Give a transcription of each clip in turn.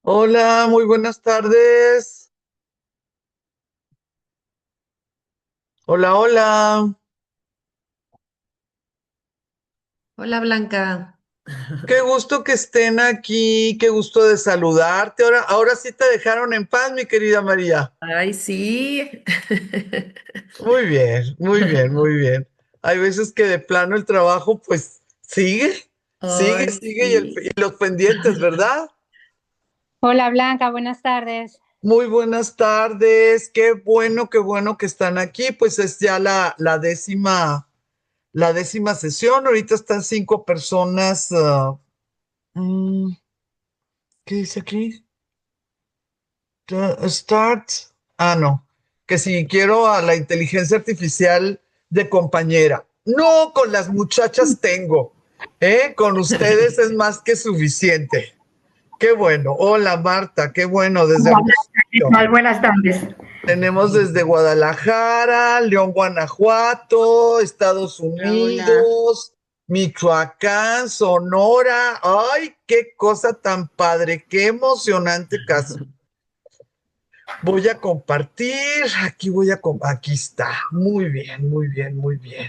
Hola, muy buenas tardes. Hola, hola. Hola Blanca. Qué gusto que estén aquí, qué gusto de saludarte. Ahora sí te dejaron en paz, mi querida María. Ay, sí. Muy bien, muy bien, muy bien. Hay veces que de plano el trabajo, pues, Ay, sigue sí. y los pendientes, ¿verdad? Hola Blanca, buenas tardes. Muy buenas tardes. Qué bueno que están aquí. Pues es ya la décima sesión. Ahorita están 5 personas. Mm, ¿Qué dice aquí? Start. Ah, no. Que si quiero a la inteligencia artificial de compañera. No, con las muchachas tengo. Con ustedes es más que suficiente. Qué bueno. Hola, Marta. Qué bueno. Desde Hola, Blanca, ¿qué Hermosillo. tal? Buenas tardes. Tenemos desde Guadalajara, León, Guanajuato, Estados Hola, hola. Unidos, Michoacán, Sonora. ¡Ay, qué cosa tan padre! ¡Qué emocionante caso! Voy a compartir, aquí está. Muy bien, muy bien, muy bien.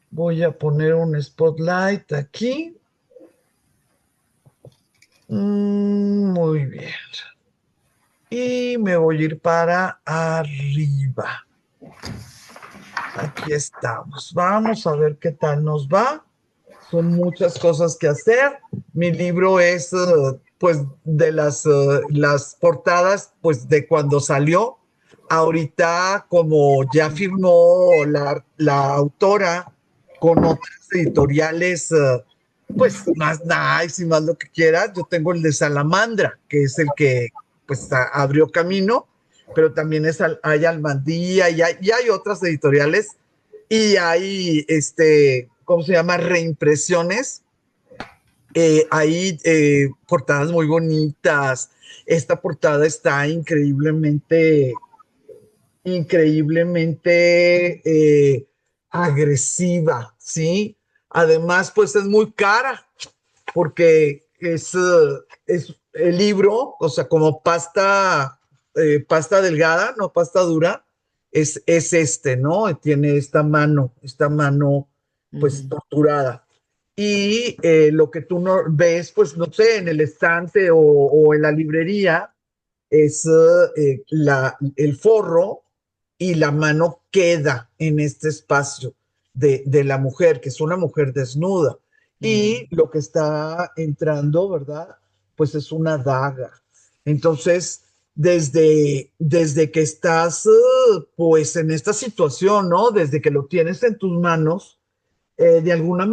Voy a poner un spotlight aquí. Muy bien. Y me voy a ir para arriba. Aquí estamos. Vamos a ver qué tal nos va. Son muchas cosas que hacer. Mi libro es, pues, de las portadas, pues, de cuando salió. Ahorita, como ya firmó la autora con otras editoriales, pues, más nice y más lo que quieras, yo tengo el de Salamandra, que es el que, pues, abrió camino, pero también hay Almandía y hay otras editoriales y hay, ¿cómo se llama? Reimpresiones. Hay portadas muy bonitas. Esta portada está increíblemente agresiva, ¿sí? Además, pues es muy cara porque es el libro, o sea, como pasta delgada, no pasta dura, es ¿no? Tiene esta mano, pues, Ujú. torturada. Y lo que tú no ves, pues, no sé, en el estante o en la librería, es el forro y la mano queda en este espacio de la mujer, que es una mujer desnuda. Y Mm. lo que está entrando, ¿verdad? Pues es una daga. Entonces, desde que estás, pues, en esta situación, ¿no? Desde que lo tienes en tus manos, de alguna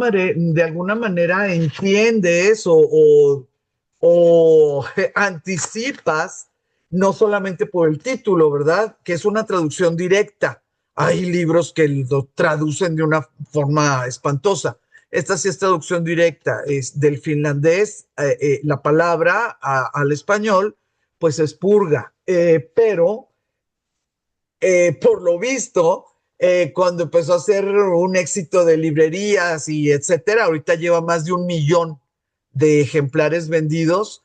manera entiendes o anticipas, no solamente por el título, ¿verdad? Que es una traducción directa. Hay libros que lo traducen de una forma espantosa. Esta sí es traducción directa, es del finlandés, la palabra al español, pues es purga. Pero por lo visto, cuando empezó a ser un éxito de librerías y etcétera, ahorita lleva más de 1 millón de ejemplares vendidos,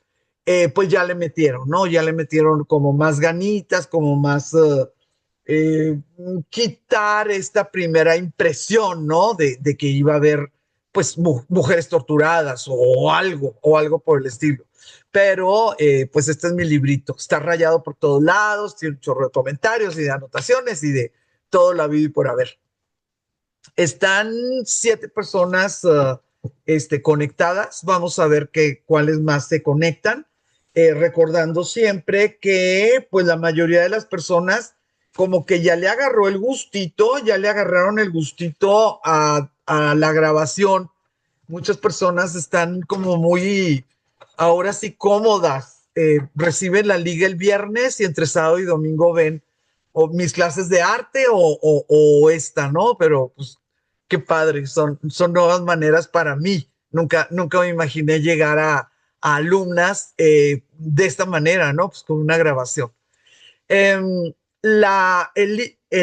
pues ya le metieron, ¿no? Ya le metieron como más ganitas, como más eh, quitar esta primera impresión, ¿no? De que iba a haber, pues, mujeres torturadas o algo por el estilo. Pero, pues, este es mi librito. Está rayado por todos lados, tiene un chorro de comentarios y de anotaciones y de todo lo habido y por haber. Están 7 personas conectadas. Vamos a ver cuáles más se conectan. Recordando siempre que, pues, la mayoría de las personas como que ya le agarró el gustito, ya le agarraron el gustito a la grabación. Muchas personas están como muy, ahora sí, cómodas. Reciben la liga el viernes y entre sábado y domingo ven o mis clases de arte o esta, ¿no? Pero pues qué padre, son nuevas maneras para mí. Nunca me imaginé llegar a alumnas de esta manera, ¿no? Pues con una grabación. El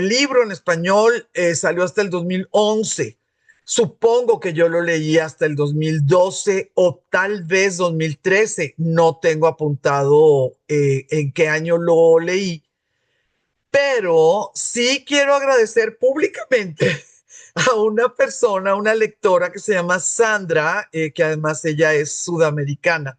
libro en español salió hasta el 2011. Supongo que yo lo leí hasta el 2012 o tal vez 2013. No tengo apuntado en qué año lo leí, pero sí quiero agradecer públicamente a una persona, una lectora que se llama Sandra, que además ella es sudamericana,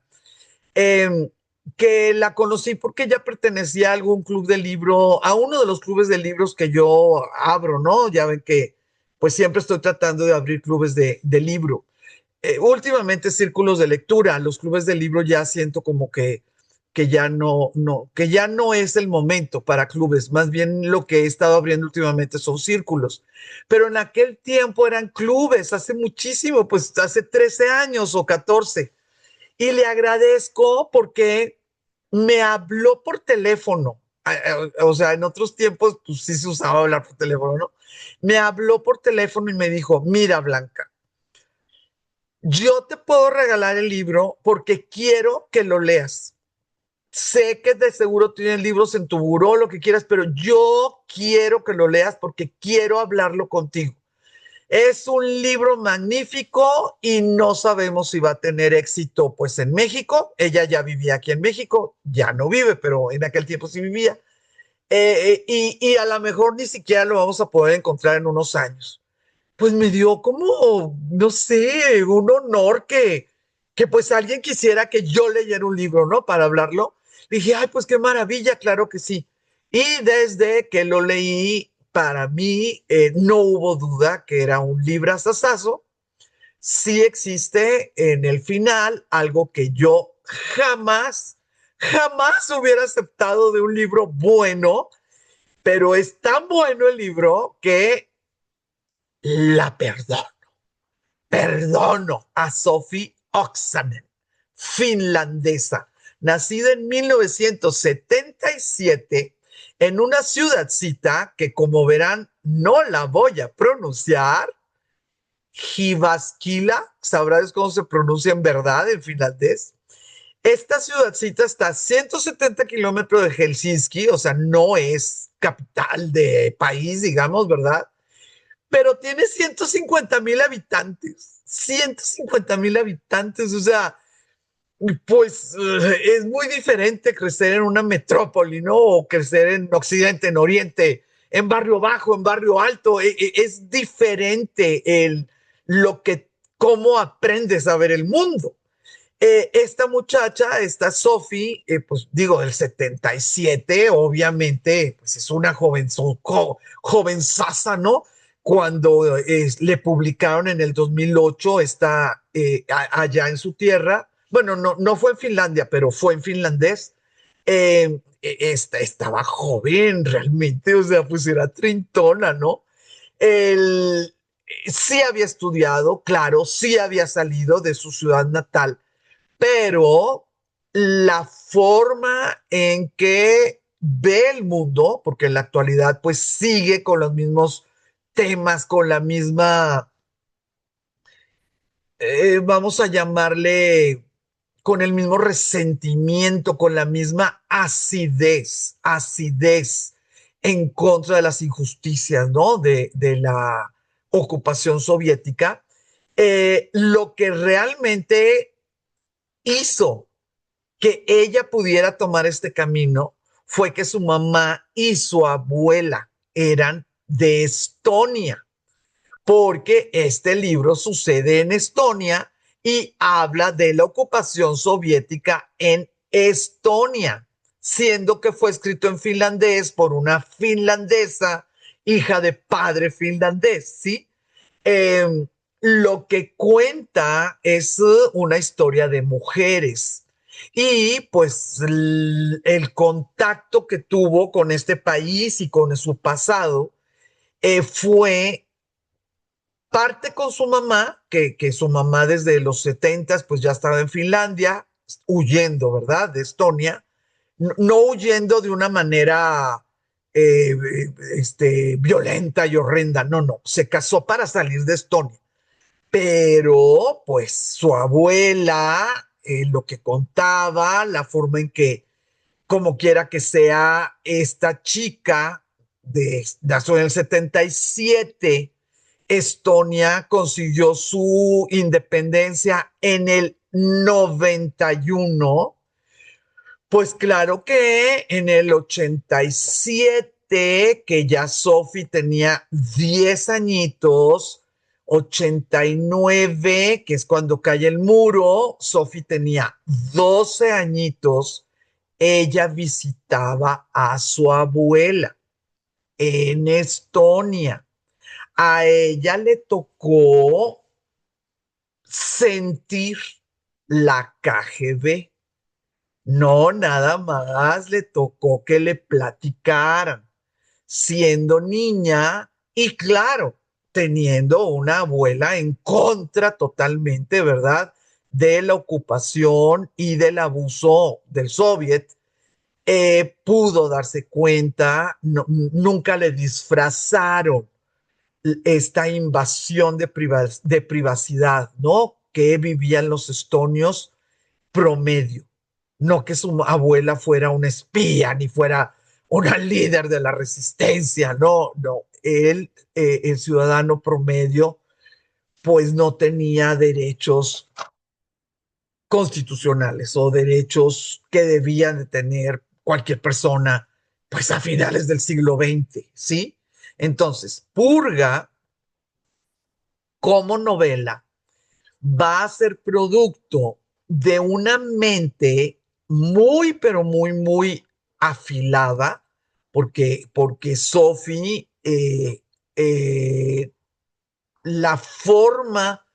eh, que la conocí porque ella pertenecía a algún club de libro, a uno de los clubes de libros que yo abro, ¿no? Ya ven que pues siempre estoy tratando de abrir clubes de libro. Últimamente círculos de lectura, los clubes de libro ya siento como que ya que ya no es el momento para clubes, más bien lo que he estado abriendo últimamente son círculos, pero en aquel tiempo eran clubes, hace muchísimo, pues hace 13 años o 14, y le agradezco porque me habló por teléfono. O sea, en otros tiempos pues sí se usaba hablar por teléfono, ¿no? Me habló por teléfono y me dijo, mira, Blanca, yo te puedo regalar el libro porque quiero que lo leas. Sé que de seguro tienes libros en tu buró, lo que quieras, pero yo quiero que lo leas porque quiero hablarlo contigo. Es un libro magnífico y no sabemos si va a tener éxito pues en México. Ella ya vivía aquí en México, ya no vive, pero en aquel tiempo sí vivía. Y a lo mejor ni siquiera lo vamos a poder encontrar en unos años. Pues me dio como, no sé, un honor que pues alguien quisiera que yo leyera un libro, ¿no? Para hablarlo. Dije, ay, pues qué maravilla, claro que sí. Y desde que lo leí, para mí no hubo duda que era un librazazazo. Sí existe en el final algo que yo jamás hubiera aceptado de un libro bueno, pero es tan bueno el libro que la perdono a Sophie Oksanen, finlandesa, nacida en 1977 en una ciudadcita que, como verán, no la voy a pronunciar, Jyväskylä, sabrás cómo se pronuncia en verdad en finlandés. Esta ciudadcita está a 170 kilómetros de Helsinki, o sea, no es capital de país, digamos, ¿verdad? Pero tiene 150,000 habitantes. 150,000 habitantes, o sea, pues es muy diferente crecer en una metrópoli, ¿no? O crecer en Occidente, en Oriente, en barrio bajo, en barrio alto. Es diferente lo que, cómo aprendes a ver el mundo. Esta muchacha, esta Sophie, pues digo, del 77, obviamente, pues es una jovenzaza, ¿no? Cuando le publicaron en el 2008, está allá en su tierra, bueno, no fue en Finlandia, pero fue en finlandés, estaba joven realmente, o sea, pues era trintona, ¿no? El, sí había estudiado, claro, sí había salido de su ciudad natal, pero la forma en que ve el mundo, porque en la actualidad pues sigue con los mismos temas, con la misma, vamos a llamarle, con el mismo resentimiento, con la misma acidez en contra de las injusticias, ¿no? De la ocupación soviética. Lo que realmente hizo que ella pudiera tomar este camino fue que su mamá y su abuela eran de Estonia, porque este libro sucede en Estonia y habla de la ocupación soviética en Estonia, siendo que fue escrito en finlandés por una finlandesa, hija de padre finlandés, ¿sí? Eh, lo que cuenta es una historia de mujeres y pues el contacto que tuvo con este país y con su pasado fue parte con su mamá, que su mamá desde los 70 pues ya estaba en Finlandia, huyendo, ¿verdad? De Estonia, no huyendo de una manera violenta y horrenda, no, se casó para salir de Estonia, pero pues su abuela, lo que contaba, la forma en que, como quiera que sea, esta chica nació en el 77, Estonia consiguió su independencia en el 91. Pues claro que en el 87, que ya Sophie tenía 10 añitos, 89, que es cuando cae el muro, Sophie tenía 12 añitos, ella visitaba a su abuela en Estonia. A ella le tocó sentir la KGB. No, nada más le tocó que le platicaran, siendo niña y claro, teniendo una abuela en contra totalmente, ¿verdad? De la ocupación y del abuso del soviet, pudo darse cuenta, nunca le disfrazaron esta invasión de privacidad, ¿no? Que vivían los estonios promedio. No que su abuela fuera una espía ni fuera una líder de la resistencia, no, no. Él, el ciudadano promedio, pues no tenía derechos constitucionales o derechos que debían de tener cualquier persona, pues a finales del siglo XX, ¿sí? Entonces, Purga, como novela, va a ser producto de una mente muy, pero muy, muy afilada, porque Sophie, la forma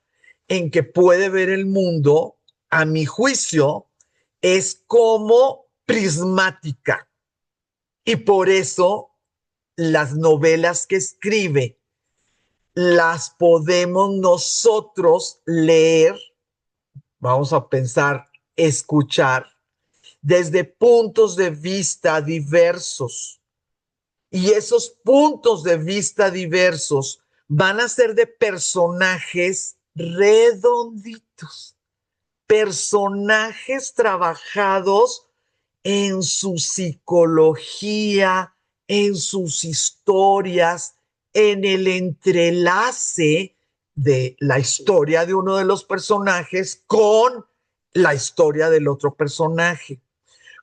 en que puede ver el mundo, a mi juicio, es como prismática. Y por eso las novelas que escribe las podemos nosotros leer, vamos a pensar, escuchar desde puntos de vista diversos. Y esos puntos de vista diversos van a ser de personajes redonditos, personajes trabajados en su psicología, en sus historias, en el entrelace de la historia de uno de los personajes con la historia del otro personaje.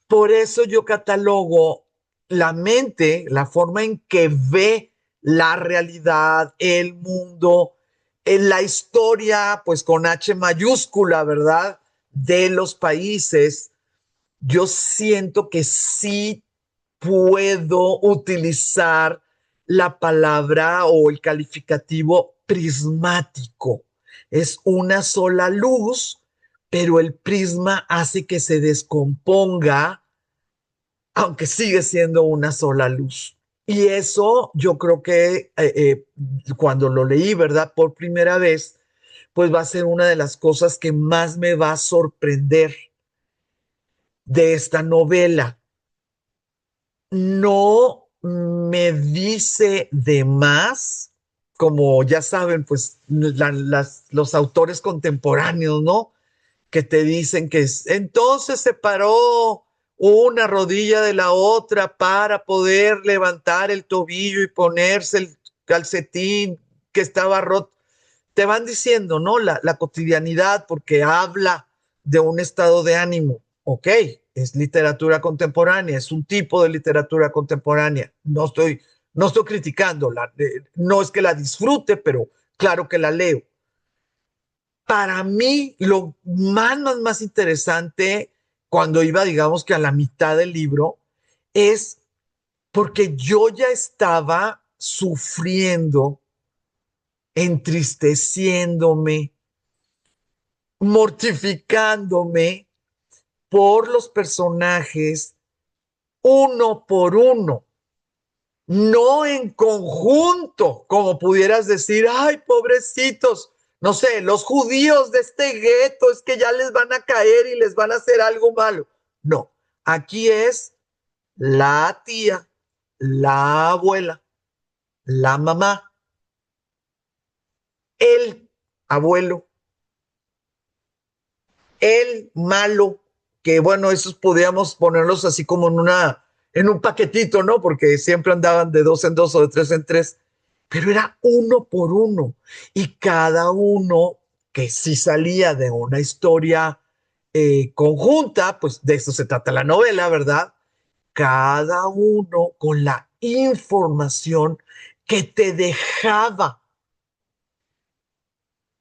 Por eso yo catalogo la mente, la forma en que ve la realidad, el mundo, en la historia, pues con H mayúscula, ¿verdad? De los países, yo siento que sí puedo utilizar la palabra o el calificativo prismático. Es una sola luz, pero el prisma hace que se descomponga, aunque sigue siendo una sola luz. Y eso yo creo que cuando lo leí, ¿verdad? Por primera vez, pues va a ser una de las cosas que más me va a sorprender de esta novela. No me dice de más, como ya saben, pues los autores contemporáneos, ¿no? Que te dicen que entonces se paró una rodilla de la otra para poder levantar el tobillo y ponerse el calcetín que estaba roto. Te van diciendo, ¿no? La cotidianidad, porque habla de un estado de ánimo. Ok, es literatura contemporánea, es un tipo de literatura contemporánea. No estoy criticándola, no es que la disfrute, pero claro que la leo. Para mí, lo más interesante cuando iba, digamos que a la mitad del libro, es porque yo ya estaba sufriendo, entristeciéndome, mortificándome por los personajes uno por uno, no en conjunto, como pudieras decir, ay, pobrecitos, no sé, los judíos de este gueto es que ya les van a caer y les van a hacer algo malo. No, aquí es la tía, la abuela, la mamá, el abuelo, el malo, que bueno, esos podíamos ponerlos así como en un paquetito, ¿no? Porque siempre andaban de dos en dos o de tres en tres. pero era uno por uno. Y cada uno que sí salía de una historia conjunta, pues de eso se trata la novela, ¿verdad? Cada uno con la información que te dejaba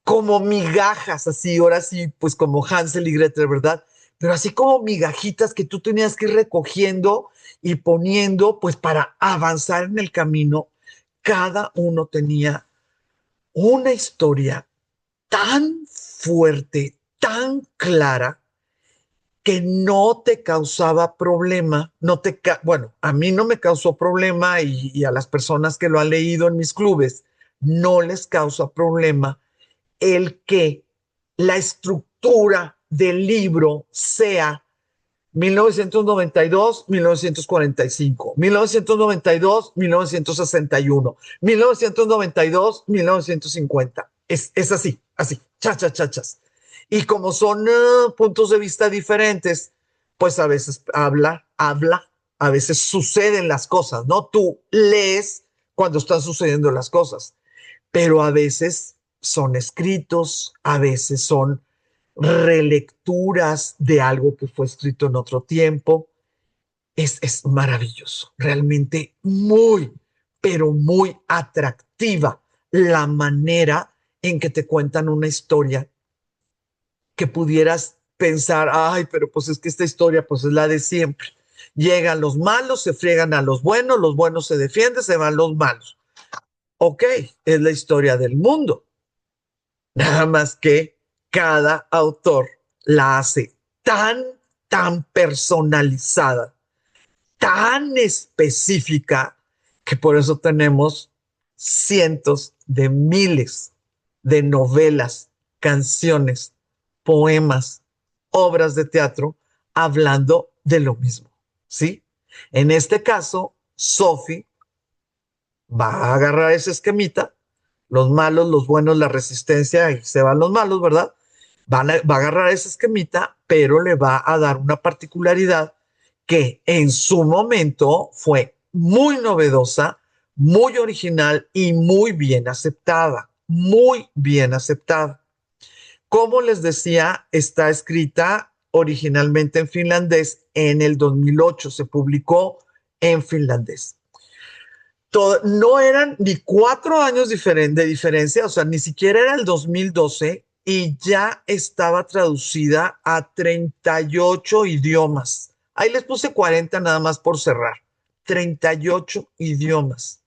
como migajas, así, ahora sí, pues como Hansel y Gretel, ¿verdad? Pero así como migajitas que tú tenías que ir recogiendo y poniendo, pues para avanzar en el camino. Cada uno tenía una historia tan fuerte, tan clara, que no te causaba problema, bueno, a mí no me causó problema y a las personas que lo han leído en mis clubes, no les causa problema el que la estructura del libro sea 1992, 1945, 1992, 1961, 1992, 1950. Es así, así, chachas. Y como son puntos de vista diferentes, pues a veces habla, a veces suceden las cosas, ¿no? Tú lees cuando están sucediendo las cosas, pero a veces son escritos, a veces son relecturas de algo que fue escrito en otro tiempo. Es maravilloso, realmente muy, pero muy atractiva la manera en que te cuentan una historia que pudieras pensar, ay, pero pues es que esta historia pues es la de siempre. Llegan los malos, se friegan a los buenos se defienden, se van los malos. Ok, es la historia del mundo. Nada más que cada autor la hace tan personalizada, tan específica, que por eso tenemos cientos de miles de novelas, canciones, poemas, obras de teatro hablando de lo mismo, ¿sí? En este caso, Sophie va a agarrar ese esquemita, los malos, los buenos, la resistencia, y se van los malos, ¿verdad? Va a agarrar ese esquemita, pero le va a dar una particularidad que en su momento fue muy novedosa, muy original y muy bien aceptada, muy bien aceptada. Como les decía, está escrita originalmente en finlandés en el 2008, se publicó en finlandés. No eran ni 4 años de diferencia, o sea, ni siquiera era el 2012 y ya estaba traducida a 38 idiomas. Ahí les puse 40 nada más por cerrar. 38 idiomas.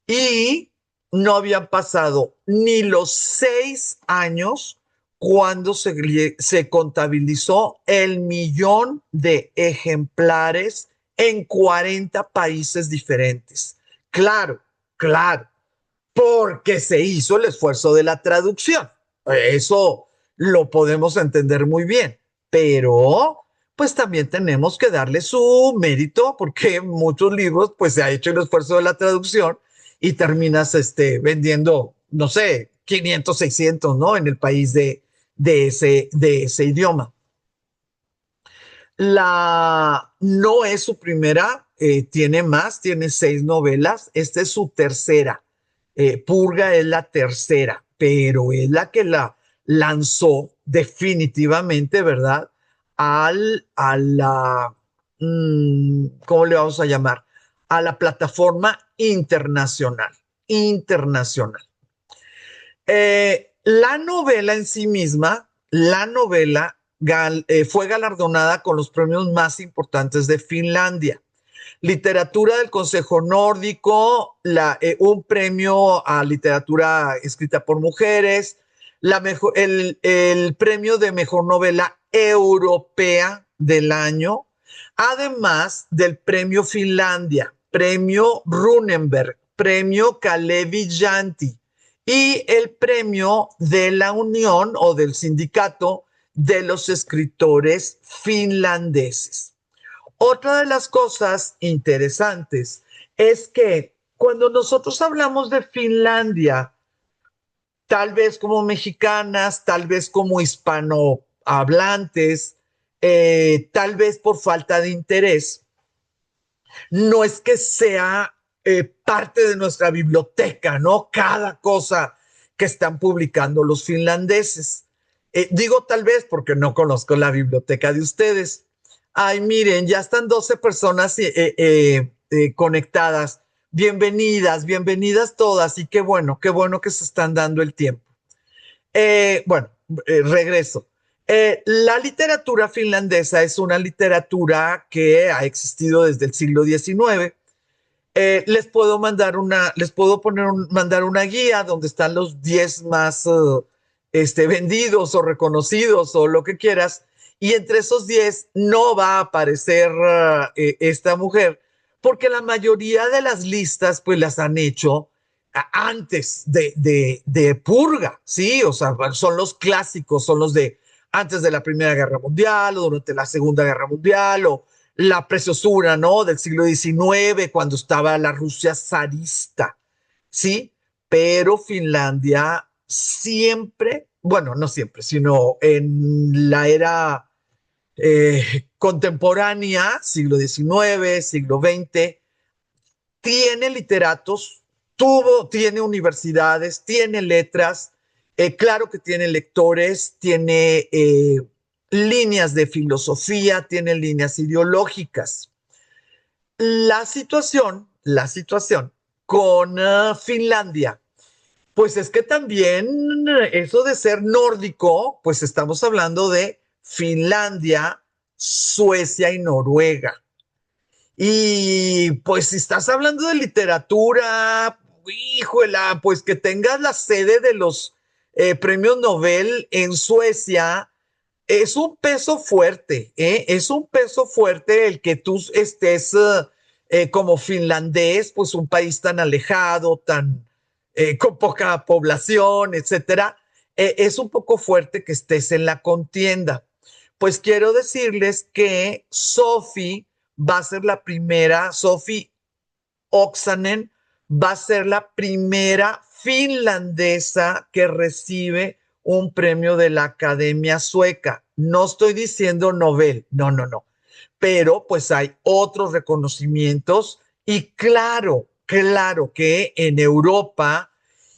Y no habían pasado ni los 6 años cuando se contabilizó el 1 millón de ejemplares en 40 países diferentes. Claro, claro, porque se hizo el esfuerzo de la traducción. Eso lo podemos entender muy bien, pero pues también tenemos que darle su mérito porque muchos libros pues se ha hecho el esfuerzo de la traducción y terminas vendiendo, no sé, 500, 600, ¿no? En el país de ese idioma. No es su primera, tiene más, tiene 6 novelas. Esta es su tercera. Purga es la tercera, pero es la que la lanzó definitivamente, ¿verdad? A la, ¿cómo le vamos a llamar? A la plataforma internacional. Internacional. La novela en sí misma, la novela fue galardonada con los premios más importantes de Finlandia. Literatura del Consejo Nórdico, un premio a literatura escrita por mujeres, el premio de mejor novela europea del año, además del premio Finlandia, premio Runenberg, premio Kalevi-Janti y el premio de la Unión o del Sindicato de los Escritores Finlandeses. Otra de las cosas interesantes es que cuando nosotros hablamos de Finlandia, tal vez como mexicanas, tal vez como hispanohablantes, tal vez por falta de interés, no es que sea parte de nuestra biblioteca, ¿no? Cada cosa que están publicando los finlandeses. Digo tal vez porque no conozco la biblioteca de ustedes. Ay, miren, ya están 12 personas conectadas. Bienvenidas, bienvenidas todas. Y qué bueno que se están dando el tiempo. Bueno, regreso. La literatura finlandesa es una literatura que ha existido desde el siglo XIX. Les puedo mandar mandar una guía donde están los 10 más vendidos o reconocidos o lo que quieras. Y entre esos 10 no va a aparecer esta mujer, porque la mayoría de las listas pues las han hecho antes de Purga, ¿sí? O sea, son los clásicos, son los de antes de la Primera Guerra Mundial o durante la Segunda Guerra Mundial o la preciosura, ¿no? Del siglo XIX, cuando estaba la Rusia zarista, ¿sí? Pero Finlandia siempre, bueno, no siempre, sino en la era contemporánea, siglo XIX, siglo XX, tiene literatos, tiene universidades, tiene letras, claro que tiene lectores, tiene líneas de filosofía, tiene líneas ideológicas. La situación con Finlandia, pues es que también eso de ser nórdico, pues estamos hablando de Finlandia, Suecia y Noruega. Y pues si estás hablando de literatura, híjola, pues que tengas la sede de los premios Nobel en Suecia, es un peso fuerte, ¿eh? Es un peso fuerte el que tú estés como finlandés, pues un país tan alejado, tan con poca población, etcétera. Es un poco fuerte que estés en la contienda. Pues quiero decirles que Sophie va a ser la primera, Sophie Oksanen va a ser la primera finlandesa que recibe un premio de la Academia Sueca. No estoy diciendo Nobel, no, no, no. Pero pues hay otros reconocimientos y claro que en Europa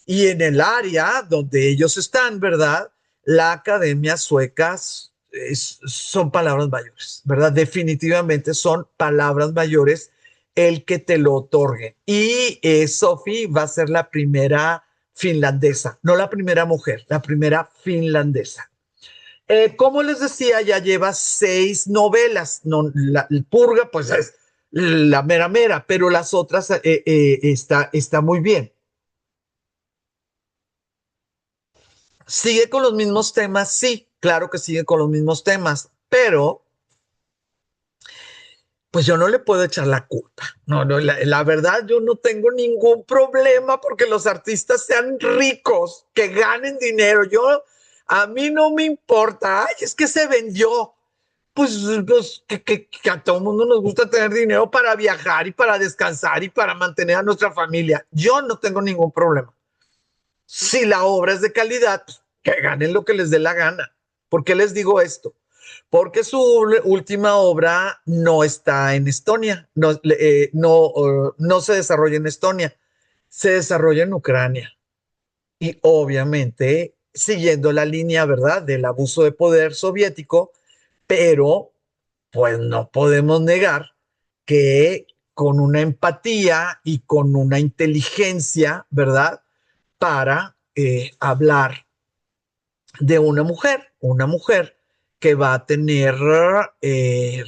y en el área donde ellos están, ¿verdad? La Academia Sueca son palabras mayores, ¿verdad? Definitivamente son palabras mayores el que te lo otorguen. Y Sophie va a ser la primera finlandesa, no la primera mujer, la primera finlandesa. Como les decía, ya lleva 6 novelas. No, el Purga, pues es la mera mera, pero las otras está muy bien. ¿Sigue con los mismos temas? Sí, claro que sigue con los mismos temas, pero pues yo no le puedo echar la culpa. No, no, la verdad, yo no tengo ningún problema porque los artistas sean ricos, que ganen dinero. A mí no me importa. Ay, es que se vendió. Pues que a todo el mundo nos gusta tener dinero para viajar y para descansar y para mantener a nuestra familia. Yo no tengo ningún problema. Si la obra es de calidad, pues, que ganen lo que les dé la gana. ¿Por qué les digo esto? Porque su última obra no está en Estonia, no se desarrolla en Estonia, se desarrolla en Ucrania. Y obviamente siguiendo la línea, ¿verdad?, del abuso de poder soviético, pero pues no podemos negar que con una empatía y con una inteligencia, ¿verdad?, para hablar de una mujer que va a tener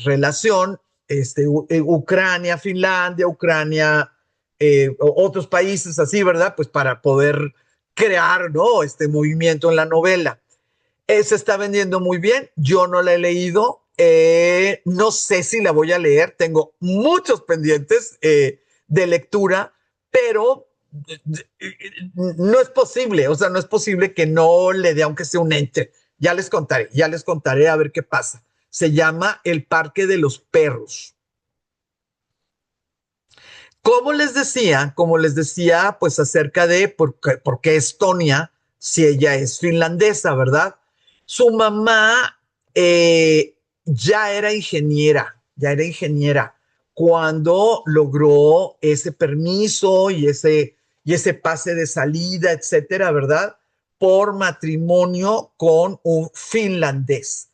relación Ucrania, Finlandia, Ucrania, otros países así, ¿verdad? Pues para poder crear, ¿no?, este movimiento en la novela. Se está vendiendo muy bien, yo no la he leído, no sé si la voy a leer, tengo muchos pendientes de lectura, pero no es posible, o sea, no es posible que no le dé aunque sea un ente. Ya les contaré a ver qué pasa. Se llama El Parque de los Perros. Como les decía, pues acerca de por qué Estonia, si ella es finlandesa, ¿verdad? Su mamá ya era ingeniera, cuando logró ese permiso y ese pase de salida, etcétera, ¿verdad? Por matrimonio con un finlandés.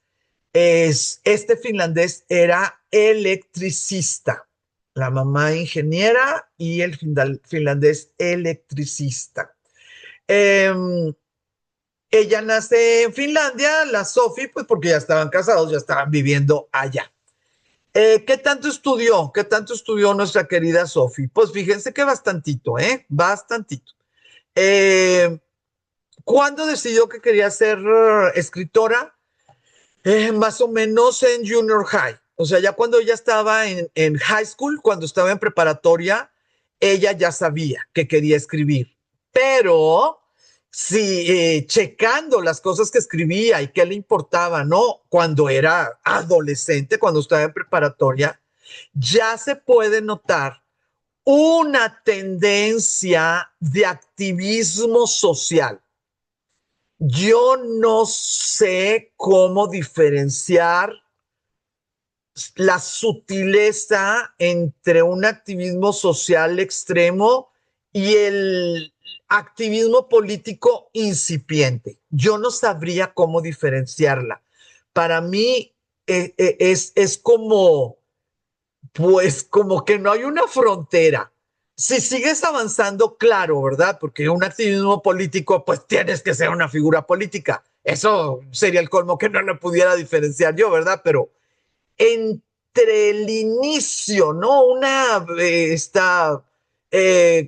Este finlandés era electricista, la mamá ingeniera y el finlandés electricista. Ella nace en Finlandia, la Sophie, pues porque ya estaban casados, ya estaban viviendo allá. ¿Qué tanto estudió? ¿Qué tanto estudió nuestra querida Sophie? Pues fíjense que bastantito, ¿eh? Bastantito. ¿Cuándo decidió que quería ser escritora? Más o menos en junior high. O sea, ya cuando ella estaba en high school, cuando estaba en preparatoria, ella ya sabía que quería escribir. Pero sí, checando las cosas que escribía y qué le importaba, ¿no? Cuando era adolescente, cuando estaba en preparatoria, ya se puede notar una tendencia de activismo social. Yo no sé cómo diferenciar la sutileza entre un activismo social extremo y el activismo político incipiente. Yo no sabría cómo diferenciarla. Para mí es como, pues como que no hay una frontera. Si sigues avanzando, claro, ¿verdad? Porque un activismo político, pues tienes que ser una figura política. Eso sería el colmo que no lo pudiera diferenciar yo, ¿verdad? Pero entre el inicio, ¿no?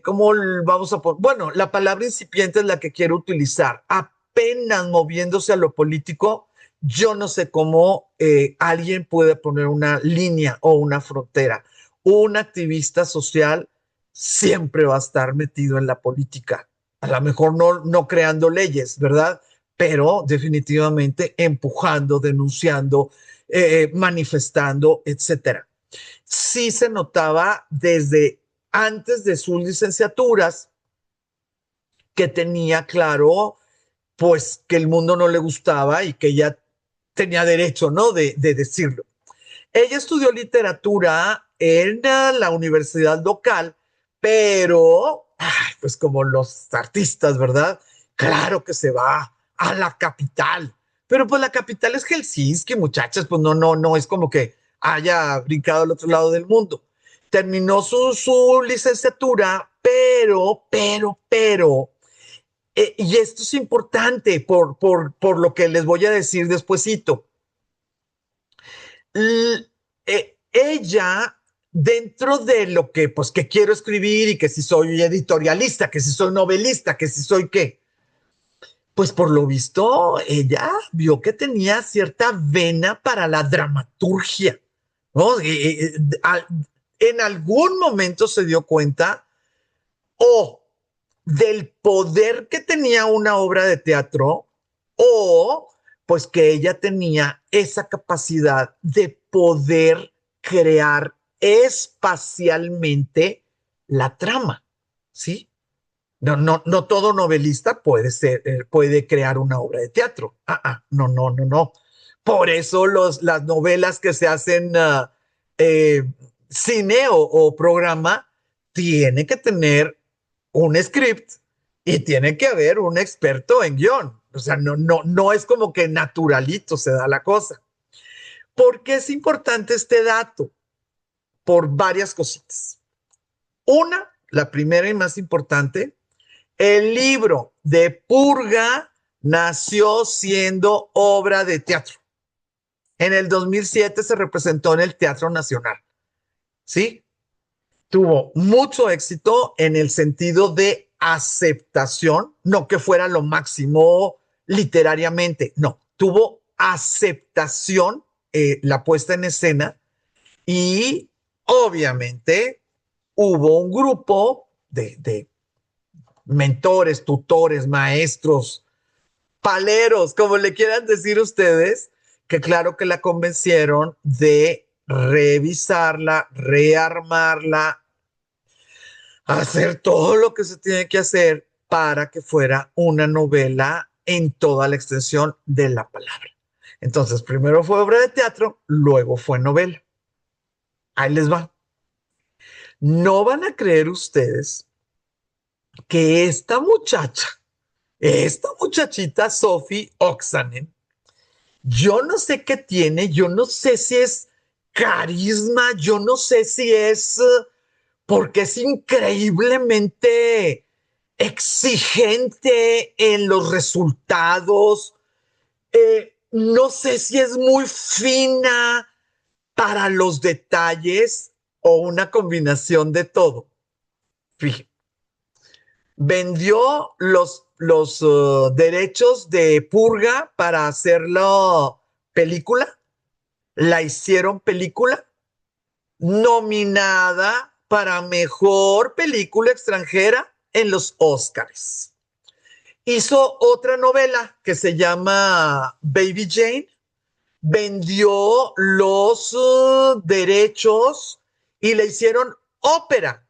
¿Cómo vamos a poner? Bueno, la palabra incipiente es la que quiero utilizar. Apenas moviéndose a lo político, yo no sé cómo alguien puede poner una línea o una frontera. Un activista social siempre va a estar metido en la política. A lo mejor no creando leyes, ¿verdad? Pero definitivamente empujando, denunciando, manifestando, etcétera. Sí se notaba desde antes de sus licenciaturas que tenía claro, pues, que el mundo no le gustaba y que ella tenía derecho, ¿no? De decirlo. Ella estudió literatura en la universidad local, pero, pues como los artistas, ¿verdad? Claro que se va a la capital, pero pues la capital es Helsinki, muchachas, pues no es como que haya brincado al otro lado del mundo. Terminó su licenciatura, pero, y esto es importante por lo que les voy a decir despuesito. Ella, dentro de lo que, pues, que quiero escribir y que si soy editorialista, que si soy novelista, que si soy qué, pues por lo visto, ella vio que tenía cierta vena para la dramaturgia, ¿no? En algún momento se dio cuenta o del poder que tenía una obra de teatro o pues que ella tenía esa capacidad de poder crear espacialmente la trama, ¿sí? No todo novelista puede crear una obra de teatro. No. Por eso las novelas que se hacen cine o programa tiene que tener un script y tiene que haber un experto en guión. O sea, no es como que naturalito se da la cosa. ¿Por qué es importante este dato? Por varias cositas. Una, la primera y más importante, el libro de Purga nació siendo obra de teatro. En el 2007 se representó en el Teatro Nacional. ¿Sí? Tuvo mucho éxito en el sentido de aceptación, no que fuera lo máximo literariamente, no, tuvo aceptación la puesta en escena y obviamente hubo un grupo de mentores, tutores, maestros, paleros, como le quieran decir ustedes, que claro que la convencieron de revisarla, rearmarla, hacer todo lo que se tiene que hacer para que fuera una novela en toda la extensión de la palabra. Entonces, primero fue obra de teatro, luego fue novela. Ahí les va. No van a creer ustedes que esta muchachita Sophie Oksanen, yo no sé qué tiene, yo no sé si es carisma, yo no sé si es porque es increíblemente exigente en los resultados, no sé si es muy fina para los detalles o una combinación de todo. Fíjense, vendió los derechos de Purga para hacerlo película, la hicieron película, nominada para mejor película extranjera en los Oscars. Hizo otra novela que se llama Baby Jane, vendió los derechos y le hicieron ópera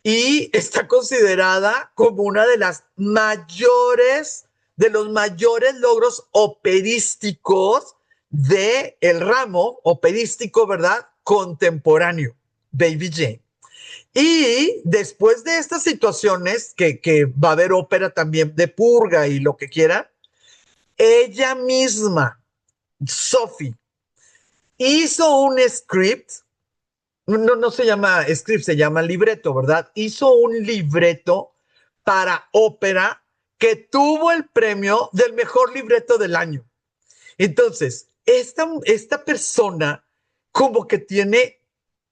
y está considerada como una de las de los mayores logros operísticos de el ramo operístico, ¿verdad? Contemporáneo, Baby Jane. Y después de estas situaciones, que va a haber ópera también de Purga y lo que quiera, ella misma, Sophie, hizo un script, no se llama script, se llama libreto, ¿verdad? Hizo un libreto para ópera que tuvo el premio del mejor libreto del año. Entonces, esta persona como que tiene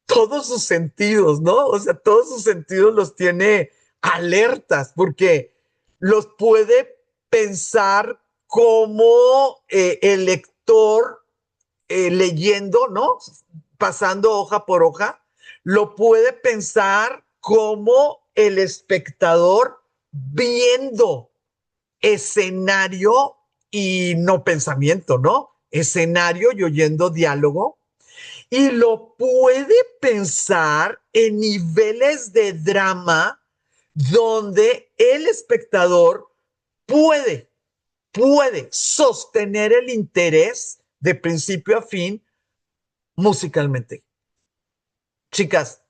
todos sus sentidos, ¿no? O sea, todos sus sentidos los tiene alertas porque los puede pensar como el lector leyendo, ¿no? Pasando hoja por hoja, lo puede pensar como el espectador viendo escenario y no pensamiento, ¿no? Escenario y oyendo diálogo. Y lo puede pensar en niveles de drama donde el espectador puede sostener el interés de principio a fin musicalmente. Chicas,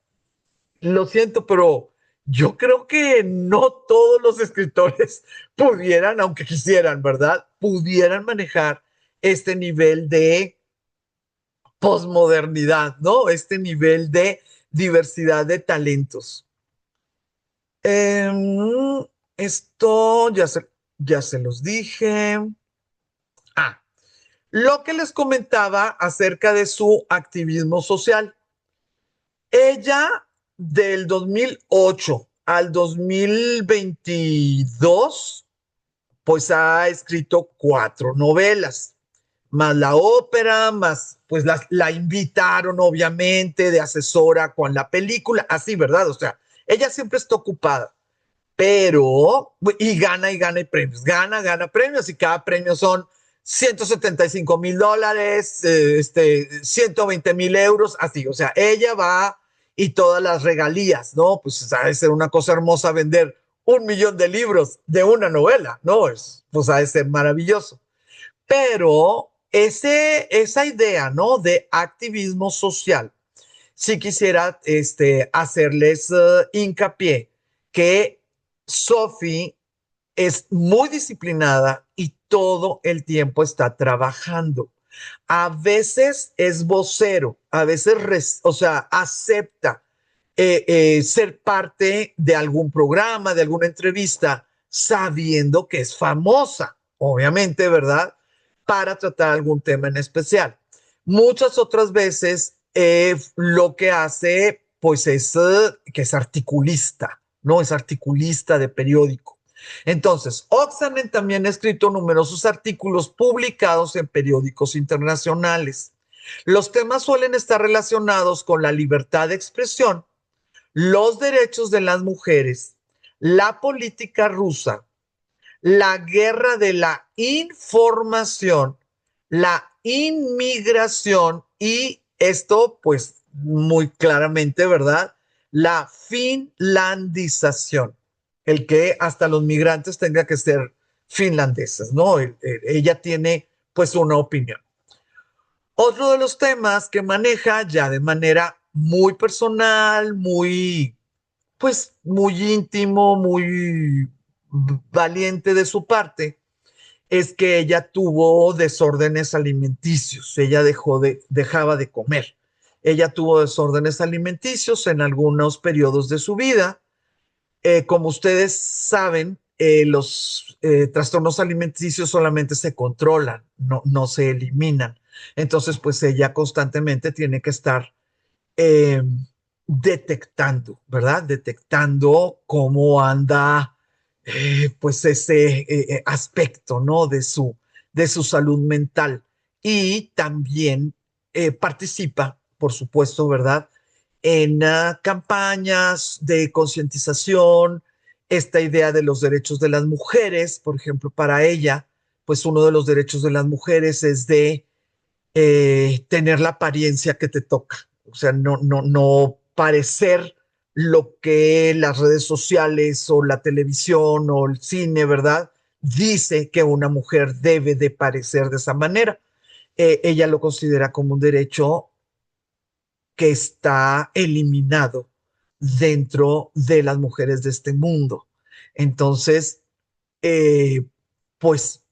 lo siento, pero yo creo que no todos los escritores pudieran, aunque quisieran, ¿verdad? Pudieran manejar este nivel de posmodernidad, ¿no? Este nivel de diversidad de talentos. Esto ya se los dije. Ah, lo que les comentaba acerca de su activismo social. Ella del 2008 al 2022, pues ha escrito 4 novelas, más la ópera, más pues la invitaron obviamente de asesora con la película, así, ¿verdad? O sea, ella siempre está ocupada, pero, y gana gana premios y cada premio son $175,000, 120,000 euros, así, o sea, ella va y todas las regalías, ¿no? Pues ha de ser una cosa hermosa vender 1 millón de libros de una novela, ¿no? Pues ha de ser maravilloso. Pero esa idea, ¿no? De activismo social, sí quisiera hacerles hincapié que Sophie es muy disciplinada y todo el tiempo está trabajando. A veces es vocero, a veces, o sea, acepta ser parte de algún programa, de alguna entrevista, sabiendo que es famosa, obviamente, ¿verdad? Para tratar algún tema en especial. Muchas otras veces lo que hace, pues es que es articulista, ¿no? Es articulista de periódico. Entonces, Oksanen también ha escrito numerosos artículos publicados en periódicos internacionales. Los temas suelen estar relacionados con la libertad de expresión, los derechos de las mujeres, la política rusa, la guerra de la información, la inmigración y esto, pues muy claramente, ¿verdad? La finlandización, el que hasta los migrantes tengan que ser finlandeses, ¿no? Ella tiene pues una opinión. Otro de los temas que maneja ya de manera muy personal, muy, pues, muy íntimo, muy valiente de su parte, es que ella tuvo desórdenes alimenticios, ella dejaba de comer. Ella tuvo desórdenes alimenticios en algunos periodos de su vida. Como ustedes saben, los trastornos alimenticios solamente se controlan, no se eliminan. Entonces, pues ella constantemente tiene que estar eh, detectando, ¿verdad? Detectando cómo anda, pues ese aspecto, ¿no? De su salud mental. Y también participa, por supuesto, ¿verdad? En campañas de concientización, esta idea de los derechos de las mujeres, por ejemplo, para ella, pues uno de los derechos de las mujeres es de tener la apariencia que te toca, o sea, no parecer lo que las redes sociales o la televisión o el cine, ¿verdad? Dice que una mujer debe de parecer de esa manera. Ella lo considera como un derecho que está eliminado dentro de las mujeres de este mundo. Entonces, eh, pues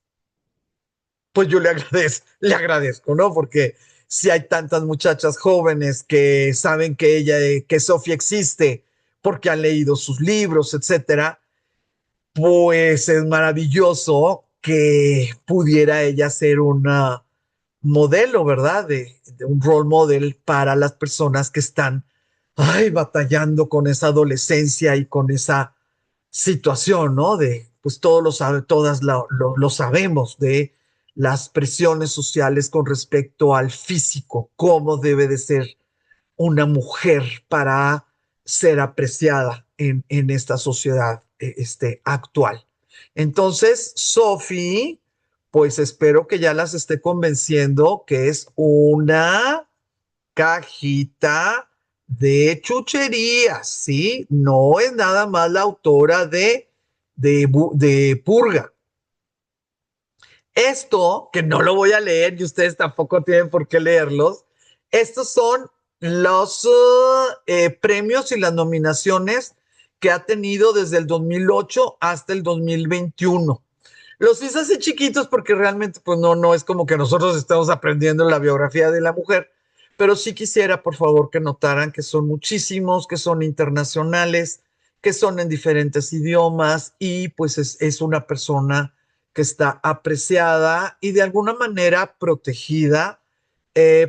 pues yo le agradezco, ¿no? Porque si hay tantas muchachas jóvenes que saben que que Sofía existe porque han leído sus libros, etcétera, pues es maravilloso que pudiera ella ser una modelo, ¿verdad? De un role model para las personas que están, ay, batallando con esa adolescencia y con esa situación, ¿no? De, pues todos todas lo sabemos, de las presiones sociales con respecto al físico, cómo debe de ser una mujer para ser apreciada en esta sociedad actual. Entonces, Sophie, pues espero que ya las esté convenciendo que es una cajita de chucherías, ¿sí? No es nada más la autora de Purga. Esto, que no lo voy a leer y ustedes tampoco tienen por qué leerlos, estos son los premios y las nominaciones que ha tenido desde el 2008 hasta el 2021. Los hice así chiquitos porque realmente pues no es como que nosotros estemos aprendiendo la biografía de la mujer, pero sí quisiera por favor que notaran que son muchísimos, que son internacionales, que son en diferentes idiomas y pues es una persona que está apreciada y de alguna manera protegida,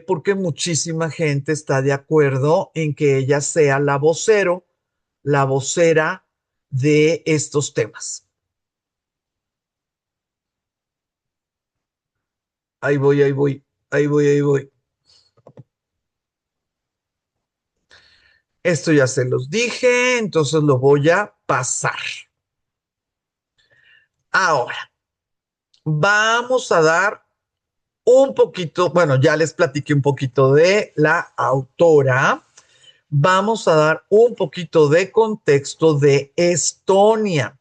porque muchísima gente está de acuerdo en que ella sea la vocera de estos temas. Ahí voy, ahí voy, ahí voy, ahí voy. Esto ya se los dije, entonces lo voy a pasar. Ahora, vamos a dar un poquito, bueno, ya les platiqué un poquito de la autora. Vamos a dar un poquito de contexto de Estonia.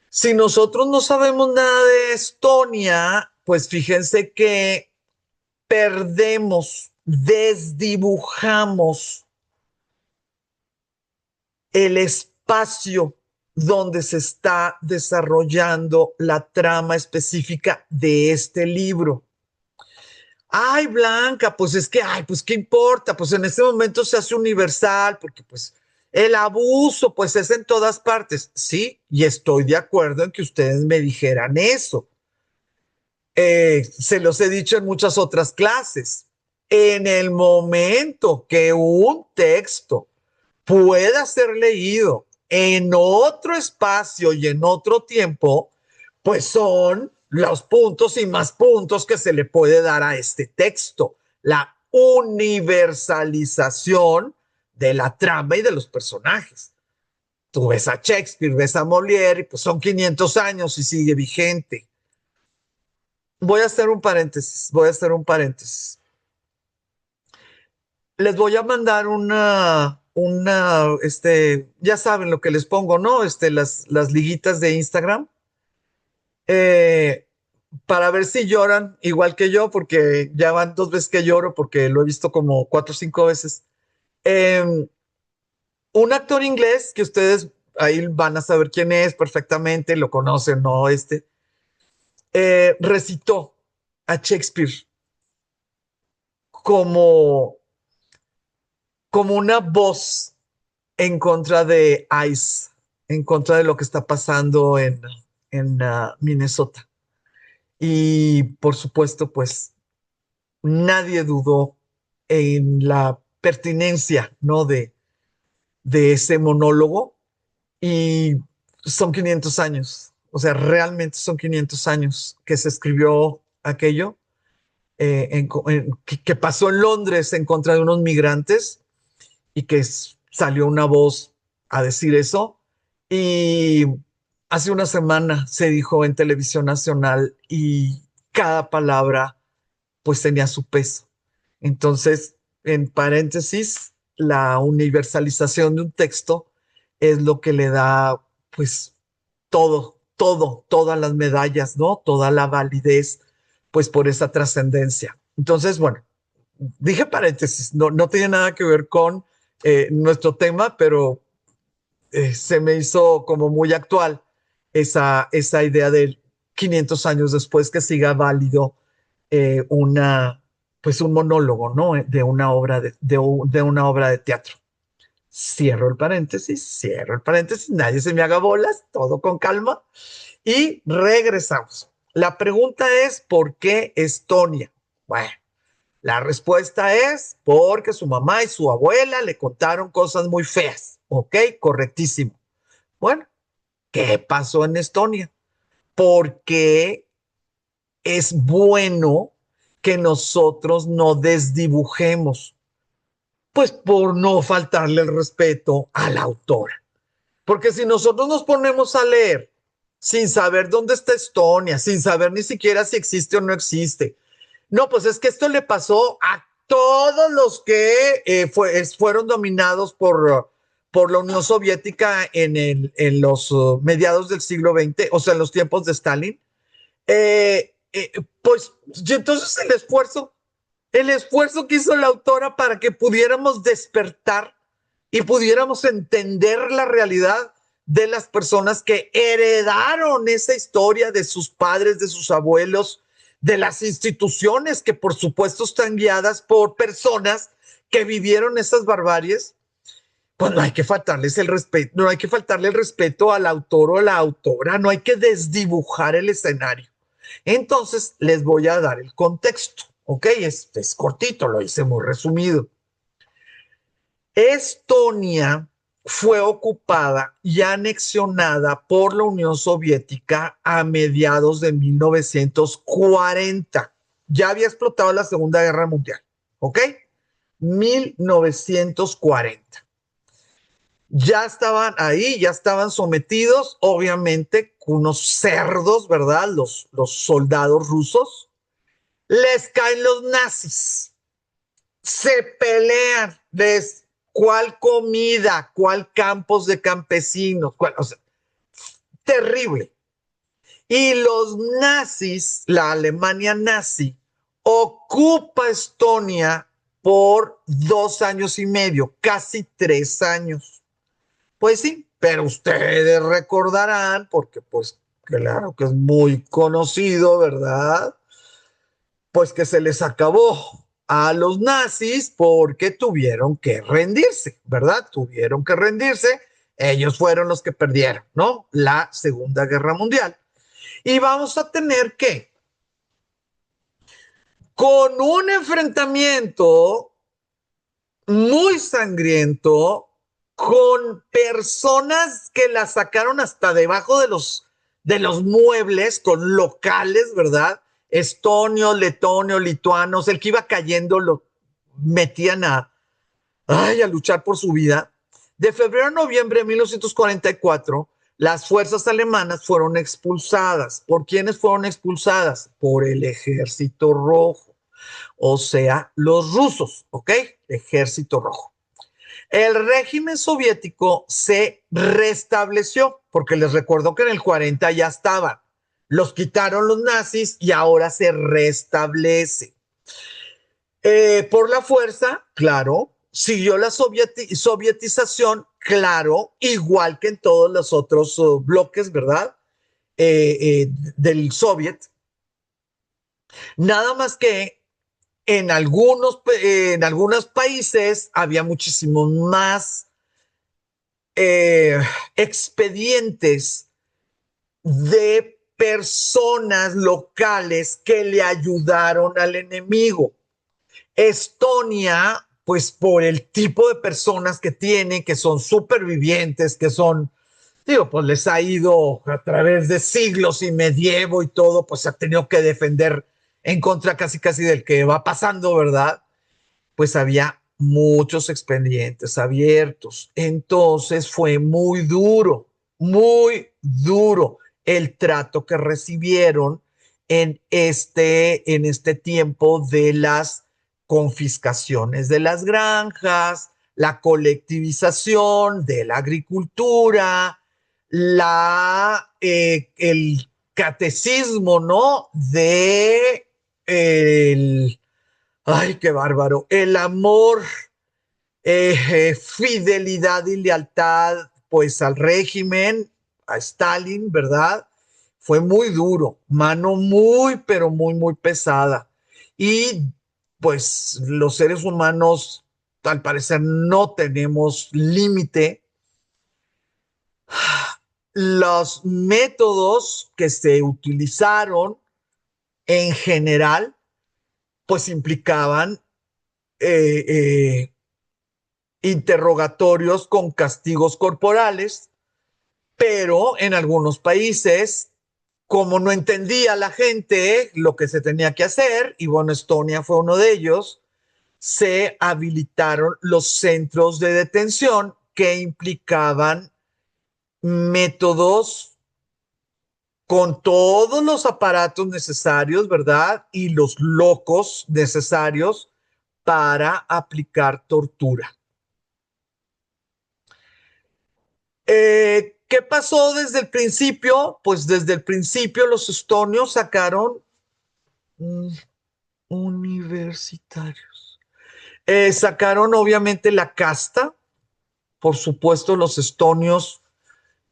Si nosotros no sabemos nada de Estonia, pues fíjense que perdemos, desdibujamos el espacio donde se está desarrollando la trama específica de este libro. Ay, Blanca, pues es que, ay, pues qué importa, pues en este momento se hace universal, porque pues el abuso, pues es en todas partes. Sí, y estoy de acuerdo en que ustedes me dijeran eso. Se los he dicho en muchas otras clases. En el momento que un texto pueda ser leído en otro espacio y en otro tiempo, pues son los puntos y más puntos que se le puede dar a este texto. La universalización de la trama y de los personajes. Tú ves a Shakespeare, ves a Molière y pues son 500 años y sigue vigente. Voy a hacer un paréntesis, voy a hacer un paréntesis. Les voy a mandar ya saben lo que les pongo, ¿no? Las liguitas de Instagram, eh, para ver si lloran igual que yo, porque ya van 2 veces que lloro, porque lo he visto como 4 o 5 veces. Eh, un actor inglés que ustedes ahí van a saber quién es perfectamente, lo conocen, ¿no? Recitó a Shakespeare como, como una voz en contra de ICE, en contra de lo que está pasando en Minnesota. Y por supuesto, pues nadie dudó en la pertinencia, ¿no? De ese monólogo. Y son 500 años, o sea, realmente son 500 años que se escribió aquello, que pasó en Londres en contra de unos migrantes y que salió una voz a decir eso. Y hace una semana se dijo en televisión nacional y cada palabra pues tenía su peso. Entonces, en paréntesis, la universalización de un texto es lo que le da pues todas las medallas, ¿no? Toda la validez, pues por esa trascendencia. Entonces, bueno, dije paréntesis, no tiene nada que ver con nuestro tema, pero se me hizo como muy actual esa idea de 500 años después que siga válido pues un monólogo, ¿no? De una obra de una obra de teatro. Cierro el paréntesis, nadie se me haga bolas, todo con calma. Y regresamos. La pregunta es, ¿por qué Estonia? Bueno, la respuesta es porque su mamá y su abuela le contaron cosas muy feas. Ok, correctísimo. Bueno, ¿qué pasó en Estonia? Porque es bueno que nosotros no desdibujemos, pues por no faltarle el respeto a la autora. Porque si nosotros nos ponemos a leer sin saber dónde está Estonia, sin saber ni siquiera si existe o no existe, no, pues es que esto le pasó a todos los que fueron dominados por la Unión Soviética en los mediados del siglo XX, o sea, en los tiempos de Stalin. Pues y entonces el esfuerzo que hizo la autora para que pudiéramos despertar y pudiéramos entender la realidad de las personas que heredaron esa historia de sus padres, de sus abuelos, de las instituciones que por supuesto están guiadas por personas que vivieron esas barbaries, pues no hay que faltarles el respeto, no hay que faltarle el respeto al autor o a la autora, no hay que desdibujar el escenario. Entonces les voy a dar el contexto, ¿ok? Es cortito, lo hice muy resumido. Estonia fue ocupada y anexionada por la Unión Soviética a mediados de 1940. Ya había explotado la Segunda Guerra Mundial, ¿ok? 1940. Ya estaban ahí, ya estaban sometidos, obviamente, unos cerdos, ¿verdad? Los soldados rusos. Les caen los nazis, se pelean, cuál comida, cuál campos de campesinos, o sea, terrible. Y los nazis, la Alemania nazi, ocupa Estonia por 2 años y medio, casi 3 años. Pues sí, pero ustedes recordarán, porque pues claro que es muy conocido, ¿verdad? Pues que se les acabó a los nazis porque tuvieron que rendirse, ¿verdad? Tuvieron que rendirse. Ellos fueron los que perdieron, ¿no? La Segunda Guerra Mundial. Y vamos a tener que, con un enfrentamiento muy sangriento, con personas que la sacaron hasta debajo de los muebles, con locales, ¿verdad? Estonios, letonios, lituanos, el que iba cayendo lo metían a luchar por su vida. De febrero a noviembre de 1944, las fuerzas alemanas fueron expulsadas. ¿Por quiénes fueron expulsadas? Por el Ejército Rojo, o sea, los rusos, ¿ok? Ejército Rojo. El régimen soviético se restableció, porque les recuerdo que en el 40 ya estaban. Los quitaron los nazis y ahora se restablece. Por la fuerza, claro, siguió la sovietización, claro, igual que en todos los otros bloques, ¿verdad? Del soviet. Nada más que en algunos países había muchísimos más expedientes de personas locales que le ayudaron al enemigo. Estonia, pues por el tipo de personas que tiene, que son supervivientes, que son, digo, pues les ha ido a través de siglos y medievo y todo, pues se ha tenido que defender en contra casi del que va pasando, ¿verdad? Pues había muchos expedientes abiertos. Entonces fue muy duro el trato que recibieron en este tiempo de las confiscaciones de las granjas, la colectivización de la agricultura, el catecismo, ¿no? Ay, qué bárbaro, el amor, fidelidad y lealtad, pues al régimen, a Stalin, ¿verdad? Fue muy duro, mano muy, pero muy pesada. Y pues los seres humanos, al parecer, no tenemos límite. Los métodos que se utilizaron en general, pues implicaban eh, eh, interrogatorios con castigos corporales, pero en algunos países, como no entendía la gente lo que se tenía que hacer, y bueno, Estonia fue uno de ellos, se habilitaron los centros de detención que implicaban métodos con todos los aparatos necesarios, ¿verdad? Y los locos necesarios para aplicar tortura. ¿Qué pasó desde el principio? Pues desde el principio los estonios sacaron universitarios. Sacaron obviamente la casta. Por supuesto, los estonios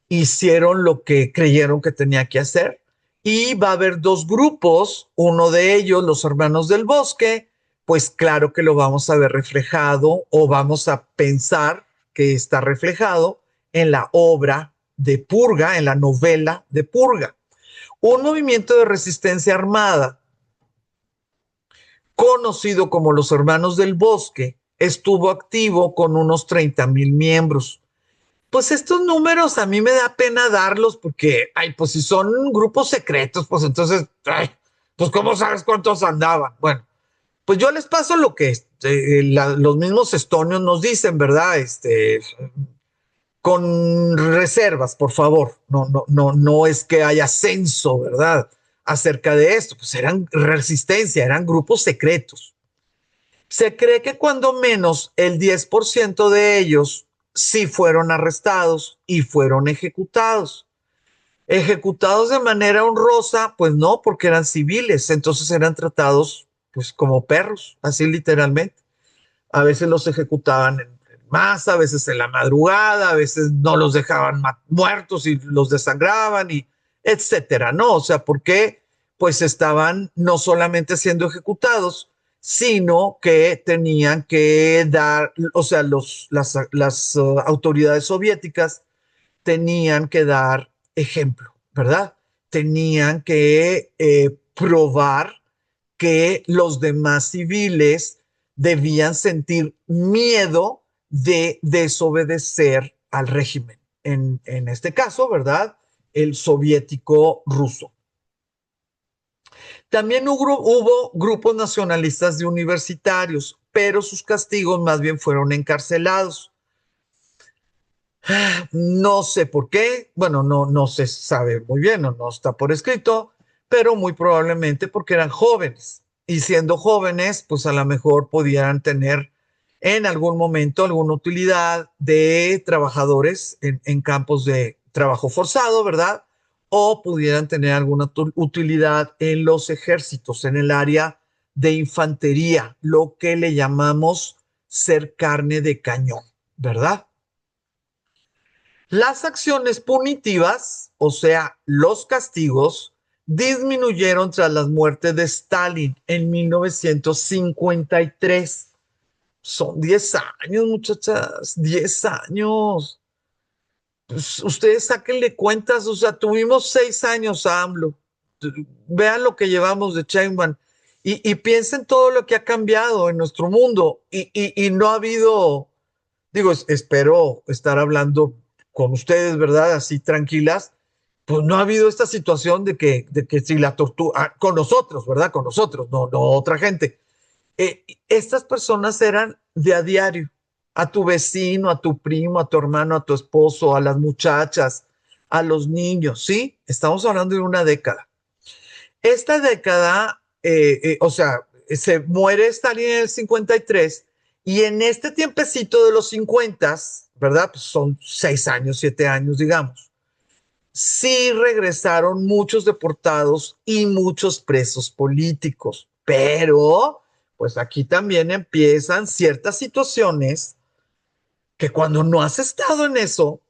hicieron lo que creyeron que tenía que hacer. Y va a haber dos grupos, uno de ellos, los hermanos del bosque, pues claro que lo vamos a ver reflejado o vamos a pensar que está reflejado en la obra de Purga, en la novela de Purga. Un movimiento de resistencia armada conocido como los Hermanos del Bosque estuvo activo con unos 30,000 miembros. Pues estos números a mí me da pena darlos porque, ay, pues si son grupos secretos, pues entonces, ay, pues ¿cómo sabes cuántos andaban? Bueno, pues yo les paso lo que los mismos estonios nos dicen, ¿verdad? Con reservas, por favor. No es que haya censo, ¿verdad? Acerca de esto, pues eran resistencia, eran grupos secretos. Se cree que cuando menos el 10% de ellos sí fueron arrestados y fueron ejecutados. Ejecutados de manera honrosa, pues no, porque eran civiles, entonces eran tratados pues como perros, así literalmente. A veces los ejecutaban en masa, a veces en la madrugada, a veces no los dejaban muertos y los desangraban y etcétera, ¿no? O sea, porque pues estaban no solamente siendo ejecutados, sino que tenían que dar, o sea, las autoridades soviéticas tenían que dar ejemplo, ¿verdad? Tenían que probar que los demás civiles debían sentir miedo de desobedecer al régimen. En este caso, ¿verdad? El soviético ruso. También hubo grupos nacionalistas de universitarios, pero sus castigos más bien fueron encarcelados. No sé por qué, bueno, no se sabe muy bien o no está por escrito, pero muy probablemente porque eran jóvenes y siendo jóvenes, pues a lo mejor podían tener en algún momento alguna utilidad de trabajadores en campos de trabajo forzado, ¿verdad? O pudieran tener alguna utilidad en los ejércitos, en el área de infantería, lo que le llamamos ser carne de cañón, ¿verdad? Las acciones punitivas, o sea, los castigos, disminuyeron tras la muerte de Stalin en 1953. Son 10 años, muchachas, 10 años. Pues ustedes sáquenle cuentas, o sea, tuvimos 6 años a AMLO. Vean lo que llevamos de Sheinbaum y piensen todo lo que ha cambiado en nuestro mundo y no ha habido, digo, espero estar hablando con ustedes, ¿verdad? Así tranquilas, pues no ha habido esta situación de que si la tortura, con nosotros, ¿verdad? Con nosotros, no otra gente. Estas personas eran de a diario, a tu vecino, a tu primo, a tu hermano, a tu esposo, a las muchachas, a los niños, ¿sí? Estamos hablando de una década. Esta década, o sea, se muere Stalin en el 53 y en este tiempecito de los 50, ¿verdad? Pues son 6 años, 7 años, digamos. Sí regresaron muchos deportados y muchos presos políticos, pero pues aquí también empiezan ciertas situaciones que cuando no has estado en eso,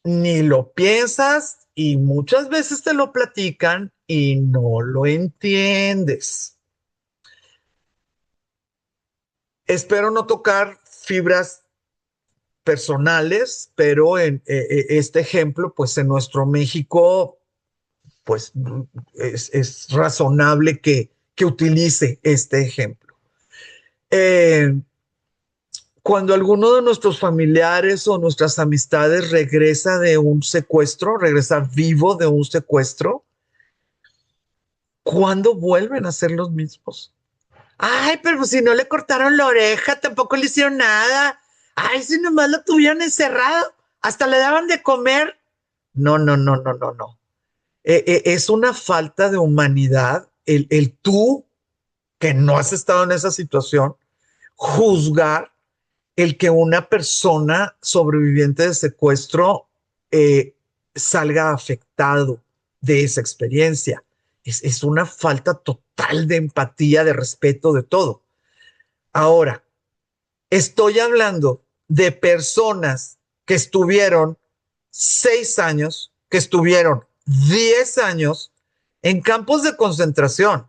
ni lo piensas y muchas veces te lo platican y no lo entiendes. Espero no tocar fibras personales, pero en este ejemplo, pues en nuestro México, pues es razonable que utilice este ejemplo. Cuando alguno de nuestros familiares o nuestras amistades regresa de un secuestro, regresa vivo de un secuestro, ¿cuándo vuelven a ser los mismos? Ay, pero si no le cortaron la oreja, tampoco le hicieron nada. Ay, si nomás lo tuvieron encerrado, hasta le daban de comer. No, no, no, no, no, no. Es una falta de humanidad el tú, que no has estado en esa situación, juzgar el que una persona sobreviviente de secuestro salga afectado de esa experiencia. Es una falta total de empatía, de respeto, de todo. Ahora, estoy hablando de personas que estuvieron 6 años, que estuvieron 10 años en campos de concentración,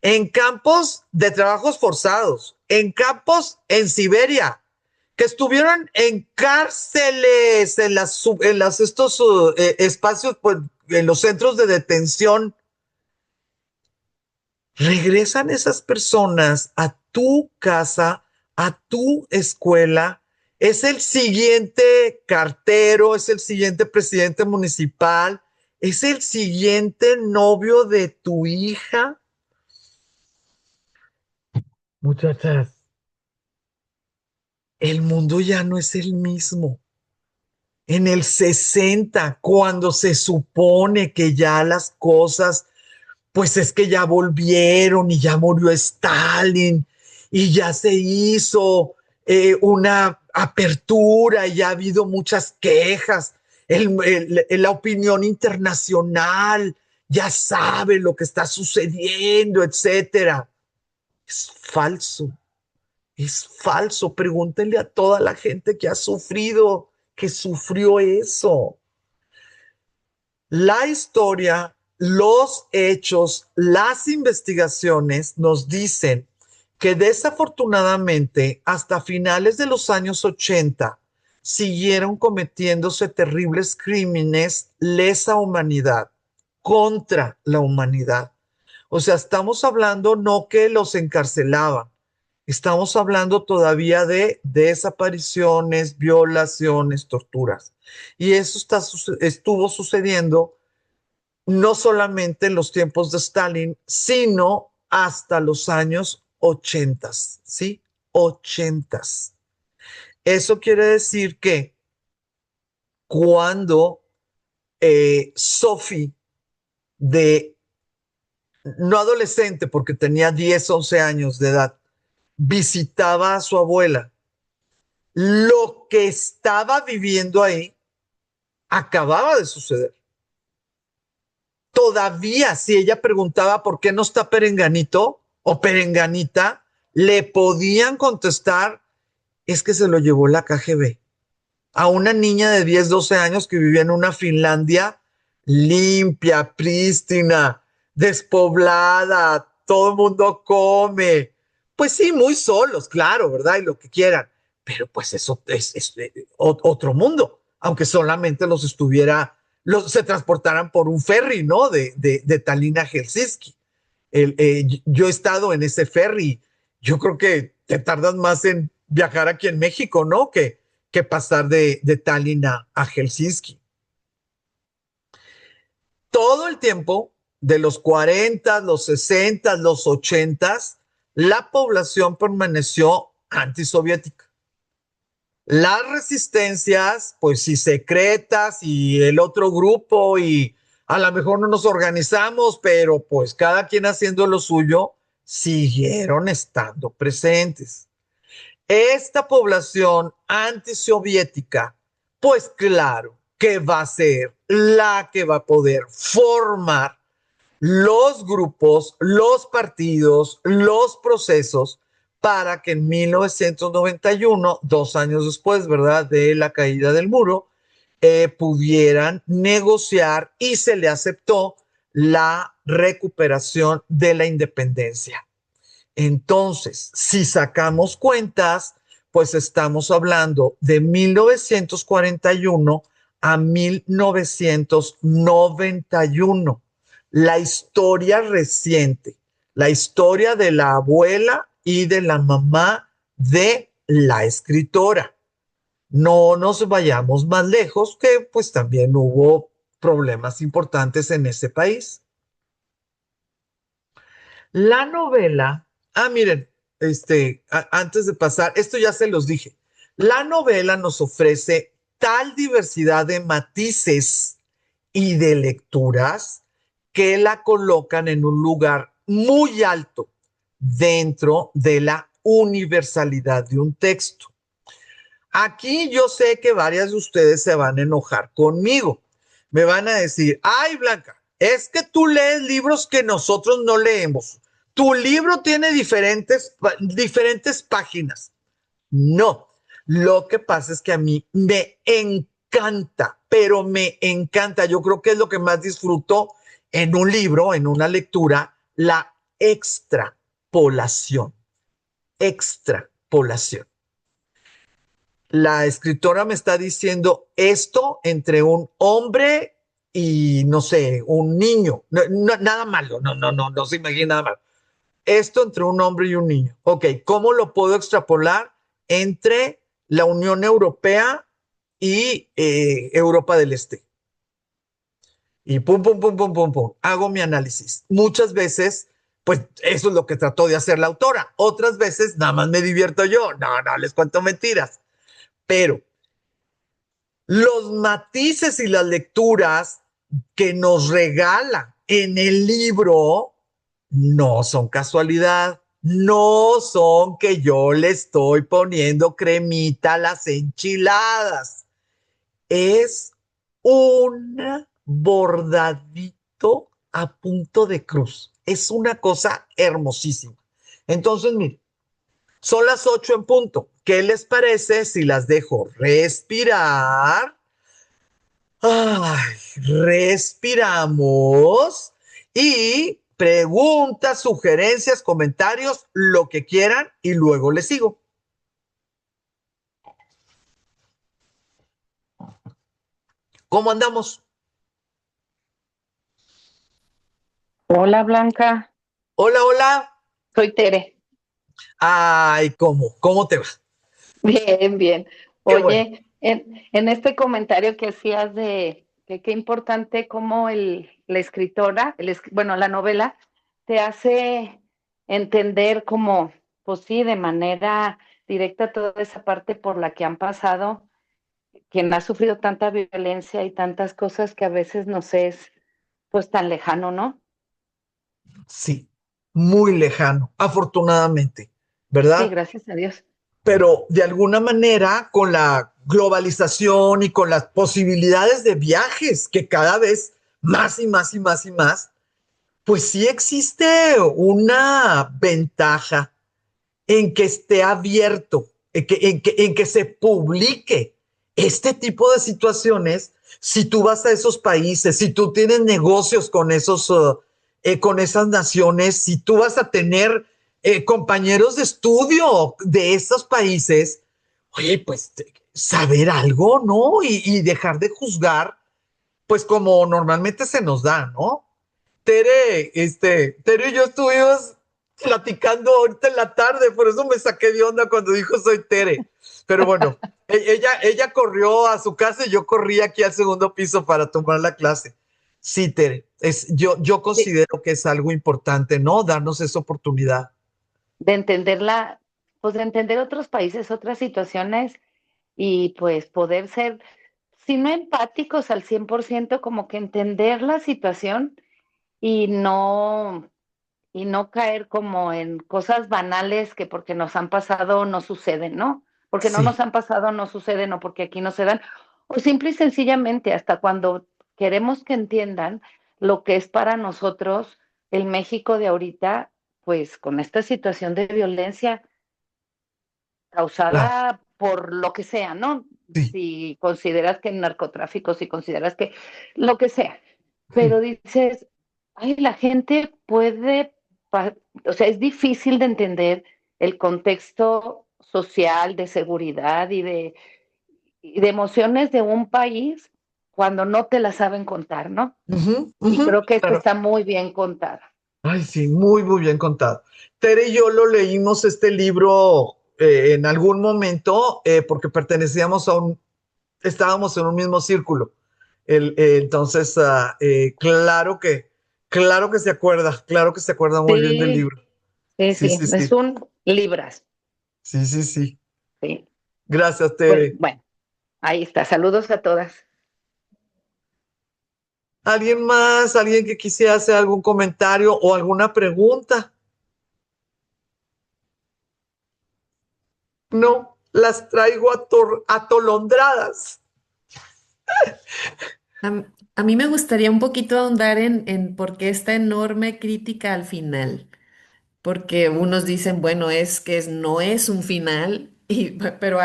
en campos de trabajos forzados, en campos en Siberia, que estuvieron en cárceles, en estos espacios, pues, en los centros de detención. Regresan esas personas a tu casa, a tu escuela. Es el siguiente cartero, es el siguiente presidente municipal, es el siguiente novio de tu hija. Muchachas, el mundo ya no es el mismo. En el 60, cuando se supone que ya las cosas, pues es que ya volvieron y ya murió Stalin y ya se hizo una apertura y ya ha habido muchas quejas. La opinión internacional ya sabe lo que está sucediendo, etcétera. Es falso. Es falso. Pregúntenle a toda la gente que ha sufrido, que sufrió eso. La historia, los hechos, las investigaciones nos dicen que desafortunadamente hasta finales de los años 80 siguieron cometiéndose terribles crímenes lesa humanidad contra la humanidad. O sea, estamos hablando no que los encarcelaban, estamos hablando todavía de desapariciones, violaciones, torturas. Y eso estuvo sucediendo no solamente en los tiempos de Stalin, sino hasta los años 80, ¿sí? 80. Eso quiere decir que cuando Sophie, de no adolescente, porque tenía 10, 11 años de edad, visitaba a su abuela, lo que estaba viviendo ahí acababa de suceder. Todavía, si ella preguntaba por qué no está Perenganito o Perenganita, le podían contestar, es que se lo llevó la KGB. A una niña de 10, 12 años que vivía en una Finlandia limpia, prístina, despoblada, todo el mundo come. Pues sí, muy solos, claro, ¿verdad? Y lo que quieran. Pero pues eso es otro mundo, aunque solamente se transportaran por un ferry, ¿no? De Tallinn a Helsinki. Yo he estado en ese ferry. Yo creo que te tardas más en viajar aquí en México, ¿no? Que pasar de Tallinn a Helsinki. Todo el tiempo, de los 40, los 60, los 80, la población permaneció antisoviética. Las resistencias, pues sí, secretas y el otro grupo y a lo mejor no nos organizamos, pero pues cada quien haciendo lo suyo, siguieron estando presentes. Esta población antisoviética, pues claro que va a ser la que va a poder formar los grupos, los partidos, los procesos para que en 1991, 2 años después, ¿verdad?, de la caída del muro, pudieran negociar y se le aceptó la recuperación de la independencia. Entonces, si sacamos cuentas, pues estamos hablando de 1941 a 1991. La historia reciente, la historia de la abuela y de la mamá de la escritora. No nos vayamos más lejos, que pues también hubo problemas importantes en ese país. La novela, miren, antes de pasar, esto ya se los dije, la novela nos ofrece tal diversidad de matices y de lecturas que la colocan en un lugar muy alto dentro de la universalidad de un texto. Aquí yo sé que varias de ustedes se van a enojar conmigo. Me van a decir, ay, Blanca, es que tú lees libros que nosotros no leemos. Tu libro tiene diferentes páginas. No, lo que pasa es que a mí me encanta, pero me encanta. Yo creo que es lo que más disfruto en un libro, en una lectura, la extrapolación. Extrapolación. La escritora me está diciendo esto entre un hombre y, no sé, un niño. Nada malo, no se imagina nada malo. Esto entre un hombre y un niño. Ok, ¿cómo lo puedo extrapolar entre la Unión Europea y Europa del Este? Y pum, pum, pum, pum, pum, pum. Hago mi análisis. Muchas veces, pues eso es lo que trató de hacer la autora. Otras veces, nada más me divierto yo. No, les cuento mentiras. Pero los matices y las lecturas que nos regala en el libro no son casualidad, no son que yo le estoy poniendo cremita a las enchiladas. Es un bordadito a punto de cruz. Es una cosa hermosísima. Entonces, miren, son las 8 en punto. ¿Qué les parece si las dejo respirar? Ay, respiramos y preguntas, sugerencias, comentarios, lo que quieran y luego les sigo. ¿Cómo andamos? Hola Blanca, Hola, hola. soy Tere. Ay, ¿cómo te va? Bien, bien. Qué bueno. Oye, en este comentario que hacías de que qué importante cómo la escritora, bueno, la novela, te hace entender como, pues sí, de manera directa toda esa parte por la que han pasado, quien ha sufrido tanta violencia y tantas cosas que a veces nos es pues tan lejano, ¿no? Sí, muy lejano, afortunadamente, Sí, ¿verdad? gracias a Dios. Pero de alguna manera con la globalización y con las posibilidades de viajes que cada vez más y más y más y más, pues sí existe una ventaja en que esté abierto, en que se publique este tipo de situaciones. Si tú vas a esos países, si tú tienes negocios con con esas naciones, si tú vas a tener compañeros de estudio de esos países, oye, pues saber algo, ¿no? Y dejar de juzgar, pues como normalmente se nos da, ¿no? Tere y yo estuvimos platicando ahorita en la tarde, por eso me saqué de onda cuando dijo soy Tere. Pero bueno, ella corrió a su casa y yo corrí aquí al segundo piso para tomar la clase. Sí, Tere, yo Sí, considero que es algo importante, ¿no? Darnos esa oportunidad. de entenderla, pues de entender otros países, otras situaciones y pues poder ser, si no empáticos al 100%, como que entender la situación y y no caer como en cosas banales que porque nos han pasado no suceden, ¿no? Porque no Sí. nos han pasado no suceden o porque aquí no se dan, o simple y sencillamente hasta cuando queremos que entiendan lo que es para nosotros el México de ahorita, pues con esta situación de violencia Claro, causada por lo que sea, ¿no? sí. Si consideras que el narcotráfico, si consideras que lo que sea, pero dices, ay, la gente puede, o sea, es difícil de entender el contexto social de seguridad y de emociones de un país cuando no te la saben contar, ¿no? Ujú, Y ujú, creo que esta claro. está muy bien contada. Ay, sí, muy, muy bien contado. Tere y yo lo leímos este libro en algún momento porque pertenecíamos estábamos en un mismo círculo. Entonces, claro que se acuerda muy bien del Sí, libro. sí, Sí, sí, sí, es sí, un libras, sí, sí, sí. sí. Gracias, Pues Tere. bueno, ahí está. Saludos a todas. ¿Alguien más? ¿Alguien que quisiera hacer algún comentario o alguna pregunta? No, las traigo atolondradas. A mí me gustaría un poquito ahondar en por qué esta enorme crítica al final, porque unos dicen, bueno, no es un final, pero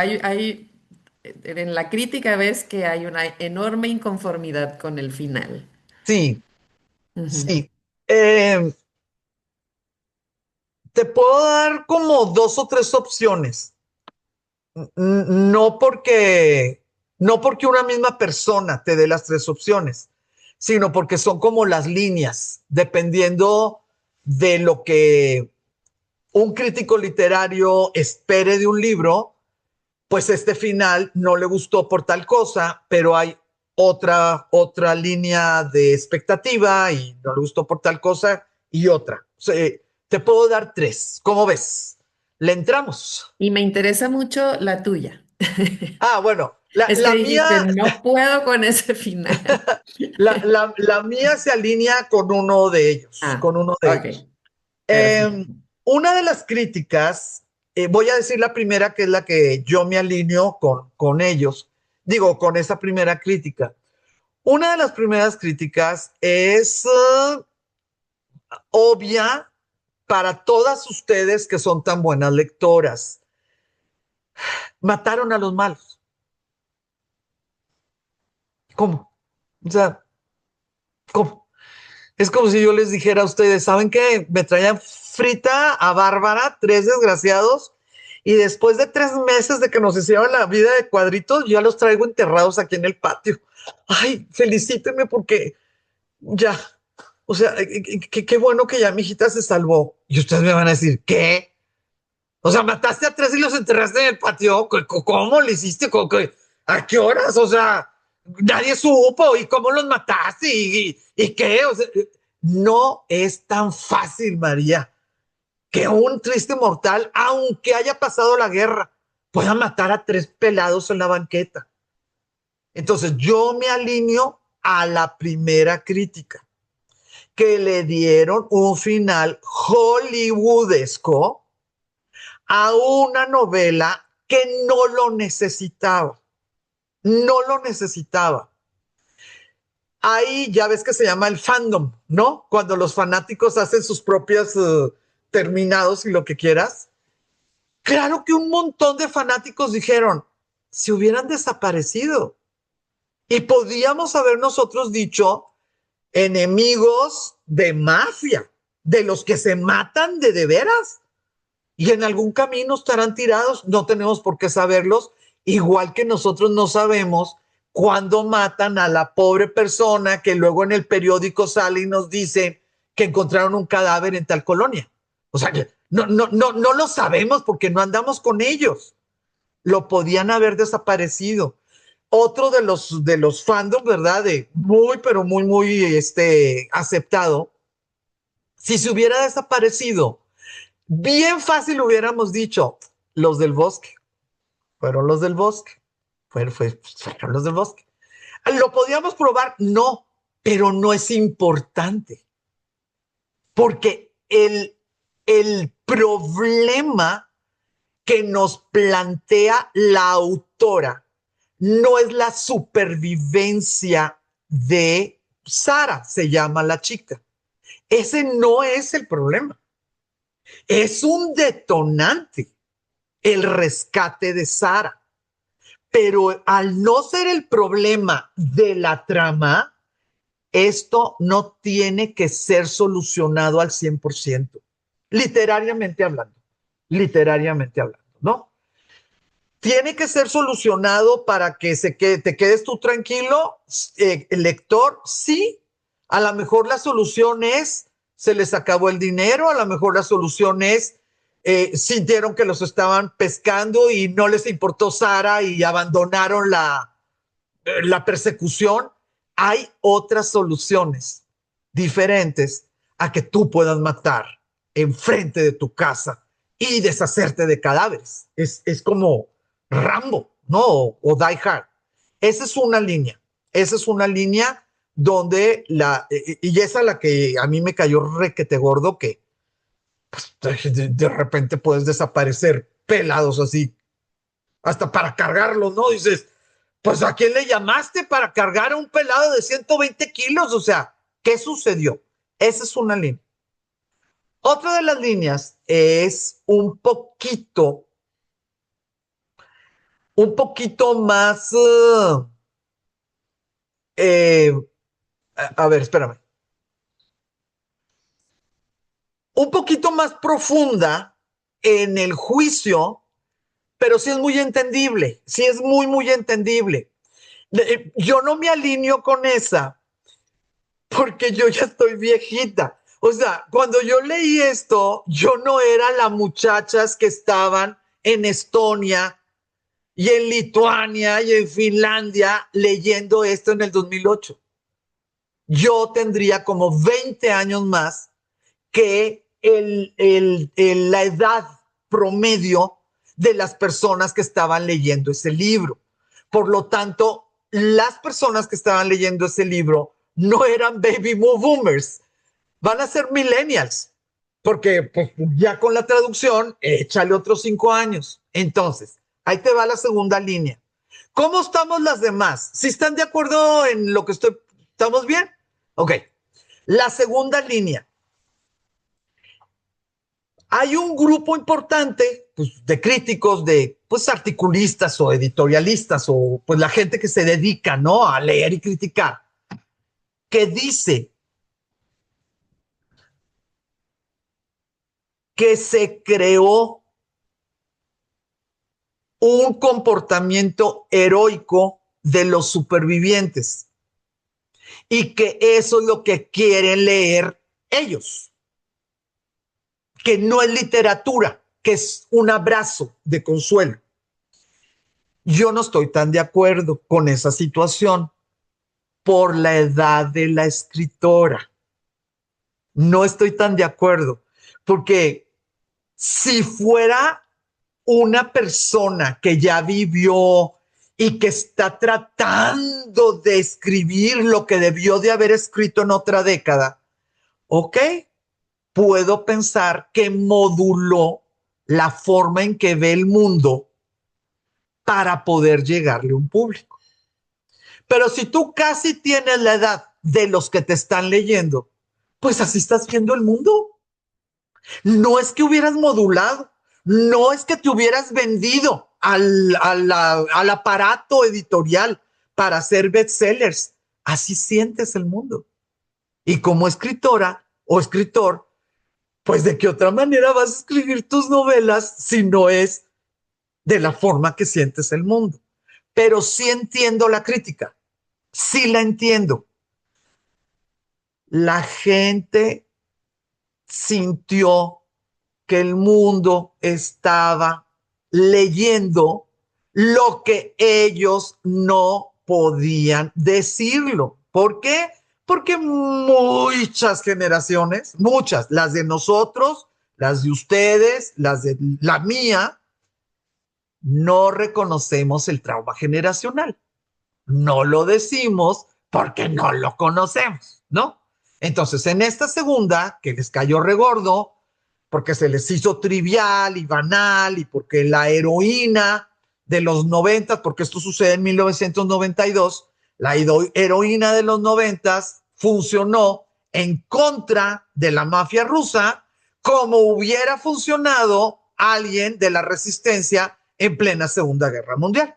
en la crítica ves que hay una enorme inconformidad con el final. Sí, Ujú. sí. Eh, Te puedo dar como dos o tres opciones. No no porque una misma persona te dé las tres opciones, sino porque son como las líneas, dependiendo de lo que un crítico literario espere de un libro, pues este final no le gustó por tal cosa, pero hay otra línea de expectativa y no le gustó por tal cosa y otra. O sea, te puedo dar tres. ¿Cómo ves? ¿Le entramos? Y me interesa mucho la tuya. Bueno, Es que dijiste, no puedo con ese final. la mía se alinea con uno de ellos, Ah, con uno de ellos. ok, perfecto. Una de las críticas, voy a decir la primera, que es la que yo me alineo con ellos, digo, con esa primera crítica. Una de las primeras críticas es obvia para todas ustedes que son tan buenas lectoras. Mataron a los malos. ¿Cómo? O sea, ¿cómo? Es como si yo les dijera a ustedes, ¿saben qué? Me traían frita a Bárbara, tres desgraciados, y después de 3 meses de que nos hicieron la vida de cuadritos, ya los traigo enterrados aquí en el patio. Ay, felicítenme porque ya, o sea, qué bueno que ya mi hijita se salvó. Y ustedes me van a decir, ¿qué? O sea, mataste a tres y los enterraste en el patio. ¿Cómo le hiciste? ¿A qué horas? O sea, nadie supo. ¿Y cómo los mataste? ¿Y qué? O sea, no es tan fácil, María, que un triste mortal, aunque haya pasado la guerra, pueda matar a tres pelados en la banqueta. Entonces, yo me alineo a la primera crítica, que le dieron un final hollywoodesco a una novela que no lo necesitaba. No lo necesitaba. Ahí ya ves que se llama el fandom, ¿no? Cuando los fanáticos hacen sus propios terminados y lo que quieras. claro que un montón de fanáticos dijeron, si hubieran desaparecido. Y podíamos haber nosotros dicho, enemigos de mafia, de los que se matan de veras. Y en algún camino estarán tirados, no tenemos por qué saberlos, igual que nosotros no sabemos cuándo matan a la pobre persona que luego en el periódico sale y nos dice que encontraron un cadáver en tal colonia. O sea, no lo sabemos porque no andamos con ellos. Lo podían haber desaparecido. Otro de los fandoms, ¿verdad? De pero muy aceptado. Si se hubiera desaparecido, bien fácil hubiéramos dicho, los del bosque. Fueron los del bosque. Fueron los del bosque. ¿Lo podíamos probar? No, pero no es importante. Porque el problema que nos plantea la autora no es la supervivencia de Sara, se llama la chica. Ese no es el problema. Es un detonante el rescate de Sara. Pero al no ser el problema de la trama, esto no tiene que ser solucionado al 100%. Literariamente hablando, ¿no? Tiene que ser solucionado para que te quedes tú tranquilo, lector. Sí, a lo mejor la solución es, se les acabó el dinero, a lo mejor la solución es, sintieron que los estaban pescando y no les importó Sara y abandonaron la persecución. Hay otras soluciones diferentes a que tú puedas matar enfrente de tu casa y deshacerte de cadáveres. Es como Rambo, ¿no? O Die Hard. Esa es una línea donde y esa es la que a mí me cayó requete gordo, que pues, de repente puedes desaparecer pelados así, hasta para cargarlos, ¿no? Dices, pues ¿a quién le llamaste para cargar a un pelado de 120 kilos? O sea, ¿qué sucedió? Esa es una línea. Otra de las líneas es un poquito más, a ver, espérame. Un poquito más profunda en el juicio, pero sí es muy entendible, sí es muy entendible. Yo no me alineo con esa porque yo ya estoy viejita. O sea, cuando yo leí esto, yo no era las muchachas que estaban en Estonia y en Lituania y en Finlandia leyendo esto en el 2008. Yo tendría como 20 años más que la edad promedio de las personas que estaban leyendo ese libro. Por lo tanto, las personas que estaban leyendo ese libro no eran baby boomers, van a ser millennials, porque pues, ya con la traducción, échale otros 5 años. Entonces, ahí te va la segunda línea. ¿Cómo estamos las demás? ¿Sí están de acuerdo en lo que estamos bien? Ok. La segunda línea. Hay un grupo importante pues, de críticos, de pues, articulistas o editorialistas o pues la gente que se dedica, ¿no? A leer y criticar, que dice que se creó un comportamiento heroico de los supervivientes y que eso es lo que quieren leer ellos, que no es literatura, que es un abrazo de consuelo. Yo no estoy tan de acuerdo con esa situación por la edad de la escritora. No estoy tan de acuerdo, porque si fuera una persona que ya vivió y que está tratando de escribir lo que debió de haber escrito en otra década, ok, puedo pensar que moduló la forma en que ve el mundo para poder llegarle a un público. Pero si tú casi tienes la edad de los que te están leyendo, pues así estás viendo el mundo. No es que hubieras modulado, No es que te hubieras vendido al aparato editorial para hacer bestsellers. Así sientes el mundo. Y como escritora o escritor, pues de qué otra manera vas a escribir tus novelas si no es de la forma que sientes el mundo. Pero sí entiendo la crítica, sí la entiendo. La gente sintió que el mundo estaba leyendo lo que ellos no podían decirlo. ¿Por qué? Porque muchas generaciones, muchas, las de nosotros, las de ustedes, las de la mía, no reconocemos el trauma generacional. No lo decimos porque no lo conocemos, ¿no? Entonces, en esta segunda, que les cayó regordo, porque se les hizo trivial y banal y porque la heroína de los 90, porque esto sucede en 1992, la heroína de los 90 funcionó en contra de la mafia rusa como hubiera funcionado alguien de la resistencia en plena Segunda Guerra Mundial.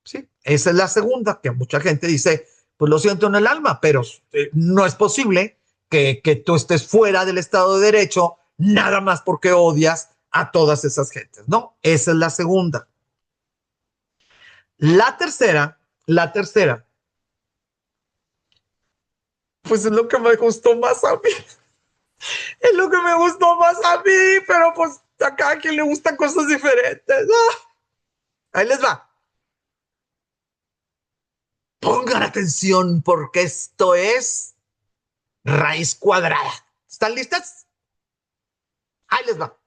¿Sí? Esa es la segunda, que mucha gente dice, pues lo siento en el alma, pero no es posible que tú estés fuera del Estado de Derecho nada más porque odias a todas esas gentes, ¿no? Esa es la segunda. La tercera, pues es lo que me gustó más a mí. Es lo que me gustó más a mí, pero pues a cada quien le gustan cosas diferentes. Ahí les va. Pongan atención porque esto es raíz cuadrada. ¿Están listas? Ahí les va.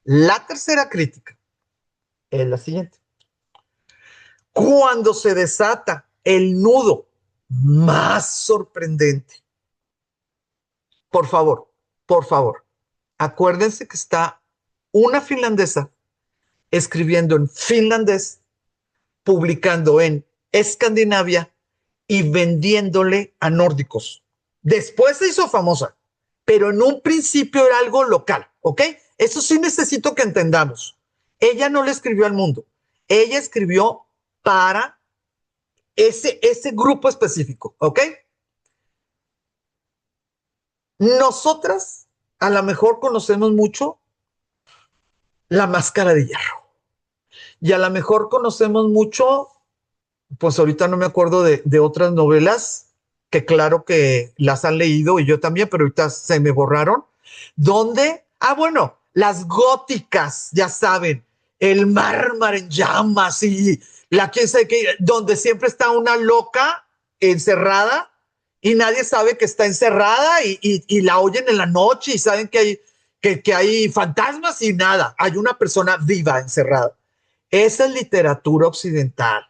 La tercera crítica es la siguiente. Cuando se desata el nudo más sorprendente, por favor, acuérdense que está una finlandesa escribiendo en finlandés, publicando en Escandinavia y vendiéndole a nórdicos. Después se hizo famosa, pero en un principio era algo local, ¿ok? Eso sí necesito que entendamos. Ella no le escribió al mundo, ella escribió para ese grupo específico, ¿ok? Nosotras a lo mejor conocemos mucho La Máscara de Hierro y a lo mejor conocemos mucho, pues ahorita no me acuerdo de otras novelas que claro que las han leído y yo también, pero ahorita se me borraron, donde, bueno, las góticas, ya saben, el Mármar en llamas y la quién sabe qué, donde siempre está una loca encerrada y nadie sabe que está encerrada y la oyen en la noche y saben que hay fantasmas y nada, hay una persona viva encerrada. Esa es literatura occidental.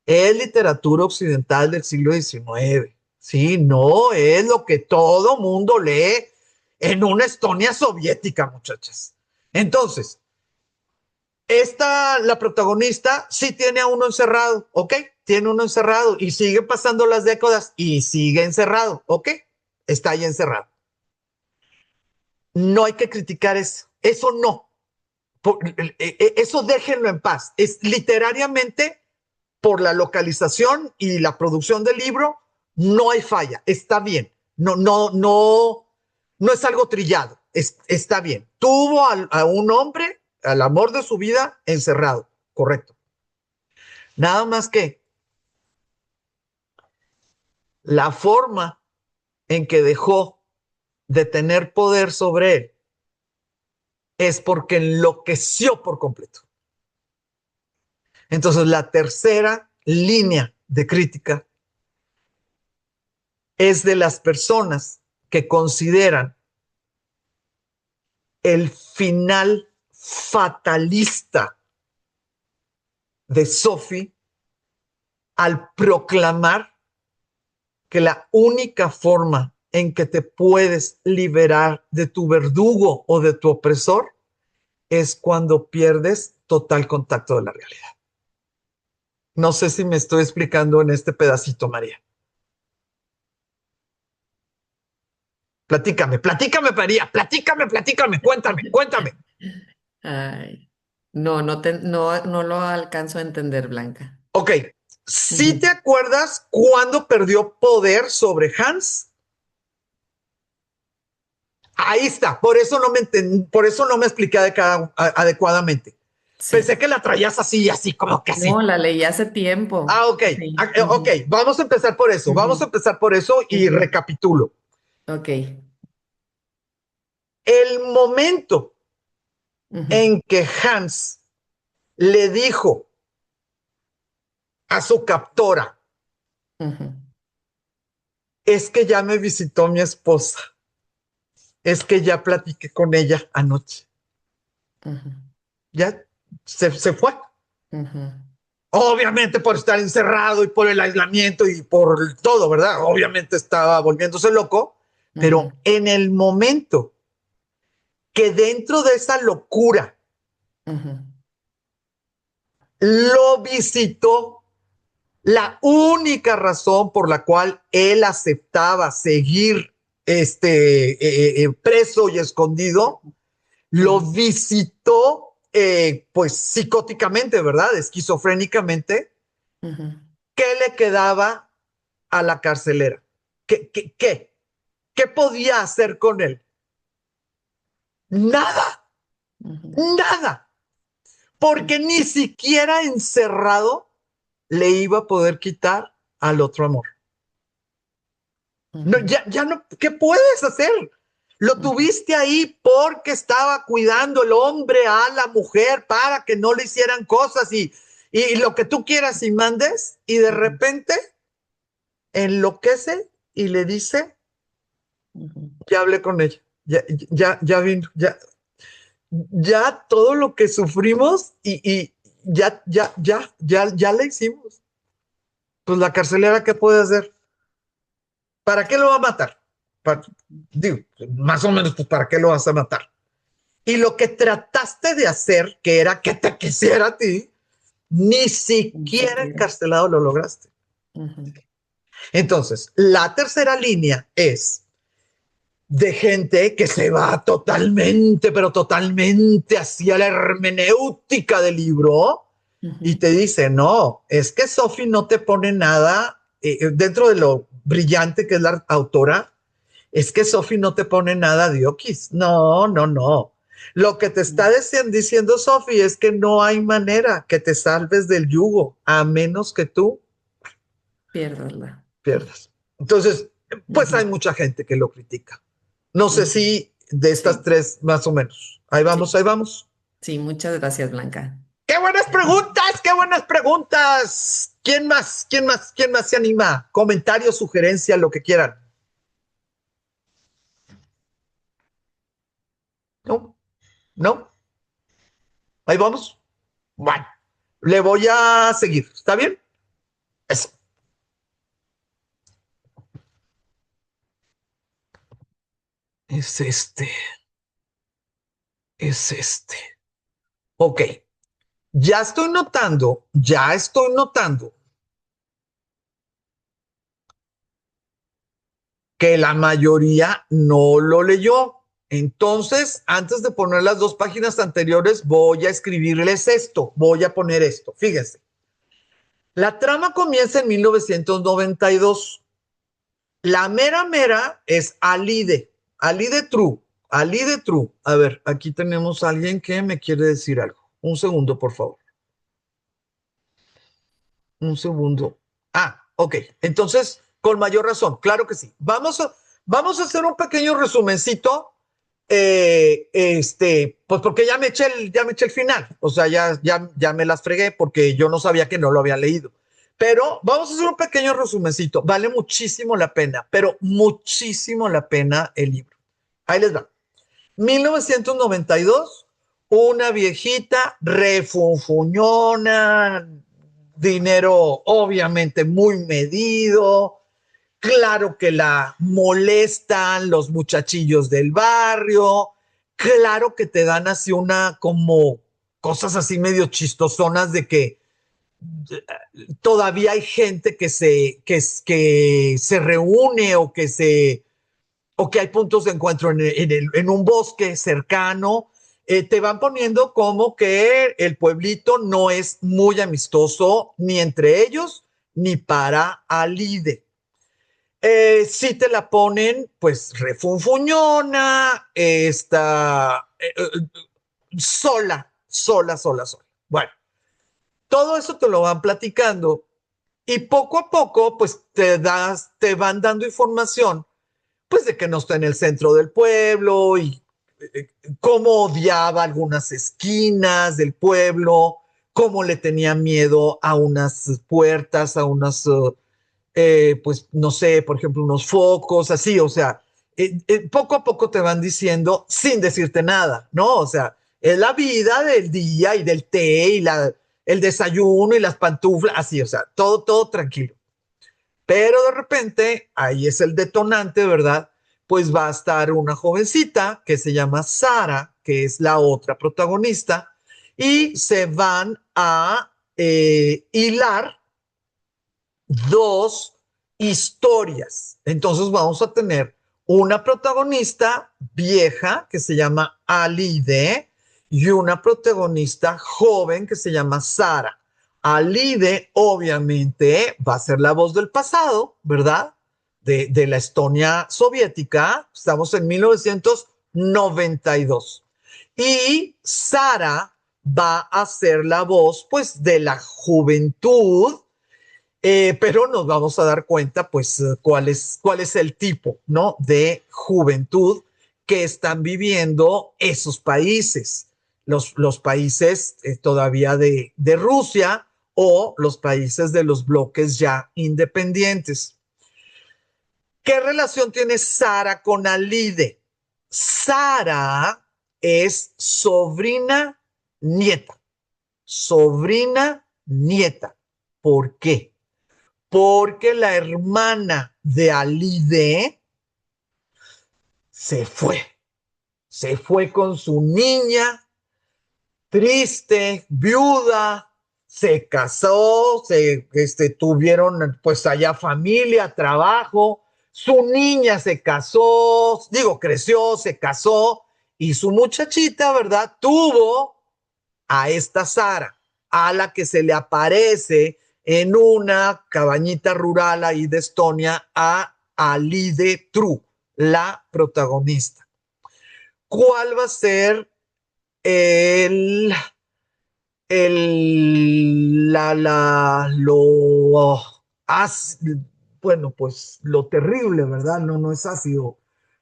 Es literatura occidental del siglo XIX. Sí, no es lo que todo mundo lee en una Estonia soviética, muchachas. Entonces, la protagonista sí tiene a uno encerrado, ¿ok? Tiene uno encerrado y sigue pasando las décadas y sigue encerrado, ¿ok? Está ahí encerrado. No hay que criticar eso. Eso no. Eso déjenlo en paz. Es literariamente por la localización y la producción del libro, no hay falla, está bien, no es algo trillado, está bien. Tuvo a un hombre, al amor de su vida, encerrado, correcto. Nada más que la forma en que dejó de tener poder sobre él es porque enloqueció por completo. Entonces, la tercera línea de crítica es de las personas que consideran el final fatalista de Sophie al proclamar que la única forma en que te puedes liberar de tu verdugo o de tu opresor es cuando pierdes total contacto de la realidad. No sé si me estoy explicando en este pedacito, María. Platícame, María, platícame, cuéntame. Ay, no lo alcanzo a entender, Blanca. Ok, ¿sí te Ujú. acuerdas cuándo perdió poder sobre Hans? Ahí está, por eso no me expliqué adecuadamente. Pensé Sí. que la traías así, así como que así. No, la leí hace tiempo. Ok, Sí. ok, Ujú, vamos a empezar por eso, vamos a ujú, empezar por eso y ujú. recapitulo. Ok. El momento Ujú, en que Hans le dijo a su captora, ujú, es que ya me visitó mi esposa, es que ya platiqué con ella anoche, ujú, ya se fue. ujú, Obviamente por estar encerrado y por el aislamiento y por todo, ¿verdad? Obviamente estaba volviéndose loco, ujú, pero en el momento que dentro de esa locura ujú, lo visitó, la única razón por la cual él aceptaba seguir preso y escondido, lo ujú, visitó pues psicóticamente, ¿verdad? Esquizofrénicamente. ujú, ¿Qué le quedaba a la carcelera? ¿Qué podía hacer con él? Nada, ujú, nada, porque ni siquiera encerrado le iba a poder quitar al otro amor. No, ujú, ya no, ¿qué puedes hacer? Lo ujú, tuviste ahí porque estaba cuidando el hombre a la mujer para que no le hicieran cosas y lo que tú quieras y mandes, y de ujú, repente enloquece y le dice, ujú, ya hablé con ella, ya vino, ya todo lo que sufrimos y ya le hicimos. Pues la carcelera, ¿qué puede hacer? ¿Para qué lo va a matar? Para, digo, más o menos, pues ¿para qué lo vas a matar? Y lo que trataste de hacer, que era que te quisiera a ti, ni ni siquiera siquiera. encarcelado lo lograste. Ujú, Entonces, la tercera línea es de gente que se va totalmente, pero totalmente hacia la hermenéutica del libro y ujú, te dice, no, es que Sophie no te pone nada dentro de lo brillante que es la autora, es que Sophie no te pone nada de Oquis. No, no, no. Lo que te está diciendo Sophie es que no hay manera que te salves del yugo a menos que tú Piérdanla. pierdas. Entonces, pues hay Ujú, mucha gente que lo critica. No sé ujú. si de estas Sí, tres más o menos. Ahí vamos, sí, ahí vamos. sí, muchas gracias, Blanca. ¡Qué buenas preguntas! ¡Qué buenas preguntas! ¿Quién más? ¿Quién más? ¿Quién más se anima? Comentarios, sugerencias, lo que quieran. ¿No? ¿No? Ahí vamos. Bueno, le voy a seguir. ¿Está bien? Eso. Es este. Es este. Ok. Ya estoy notando que la mayoría no lo leyó. Entonces, antes de poner las dos páginas anteriores, voy a escribirles esto, voy a poner esto. Fíjense, la trama comienza en 1992. La mera mera es Alide True, Alide True. A ver, aquí tenemos a alguien que me quiere decir algo. Un segundo, por favor. Un segundo. Ah, ok. Entonces, con mayor razón, claro que sí. Vamos a hacer un pequeño resumencito. Pues porque ya me eché el final. O sea, ya me las fregué porque yo no sabía que no lo había leído. Pero vamos a hacer un pequeño resumencito. Vale muchísimo la pena, pero muchísimo la pena el libro. Ahí les va. 1992, una viejita refunfuñona, dinero obviamente muy medido, claro que la molestan los muchachillos del barrio, claro que te dan así una como cosas así medio chistosonas de que todavía hay gente que se reúne o que hay puntos de encuentro en un bosque cercano te van poniendo como que el pueblito no es muy amistoso ni entre ellos ni para Alide. Sí te la ponen pues refunfuñona, está sola. Bueno, todo eso te lo van platicando y poco a poco pues te van dando información pues de que no está en el centro del pueblo y cómo odiaba algunas esquinas del pueblo, cómo le tenía miedo a unas puertas, a unas, pues no sé, por ejemplo, unos focos, así, o sea, poco a poco te van diciendo sin decirte nada, ¿no? O sea, es la vida del día y del té y el desayuno y las pantuflas, así, o sea, todo tranquilo. Pero de repente, ahí es el detonante, ¿verdad? Pues va a estar una jovencita que se llama Sara, que es la otra protagonista, y se van a hilar dos historias. Entonces vamos a tener una protagonista vieja que se llama Alide y una protagonista joven que se llama Sara. Alide obviamente va a ser la voz del pasado, ¿verdad? De la Estonia soviética. Estamos en 1992. Y Sara va a ser la voz, pues, de la juventud, pero nos vamos a dar cuenta, pues, cuál es el tipo, ¿no? De juventud que están viviendo esos países, los países todavía de Rusia o los países de los bloques ya independientes. ¿Qué relación tiene Sara con Alide? Sara es sobrina nieta. ¿Por qué? Porque la hermana de Alide se fue con su niña, triste, viuda, se casó, tuvieron pues allá familia, trabajo, su niña se casó, creció, se casó, y su muchachita, ¿verdad? Tuvo a esta Sara, a la que se le aparece en una cabañita rural ahí de Estonia a Alide True, la protagonista. ¿Cuál va a ser el, bueno, pues lo terrible, ¿verdad? No es ácido.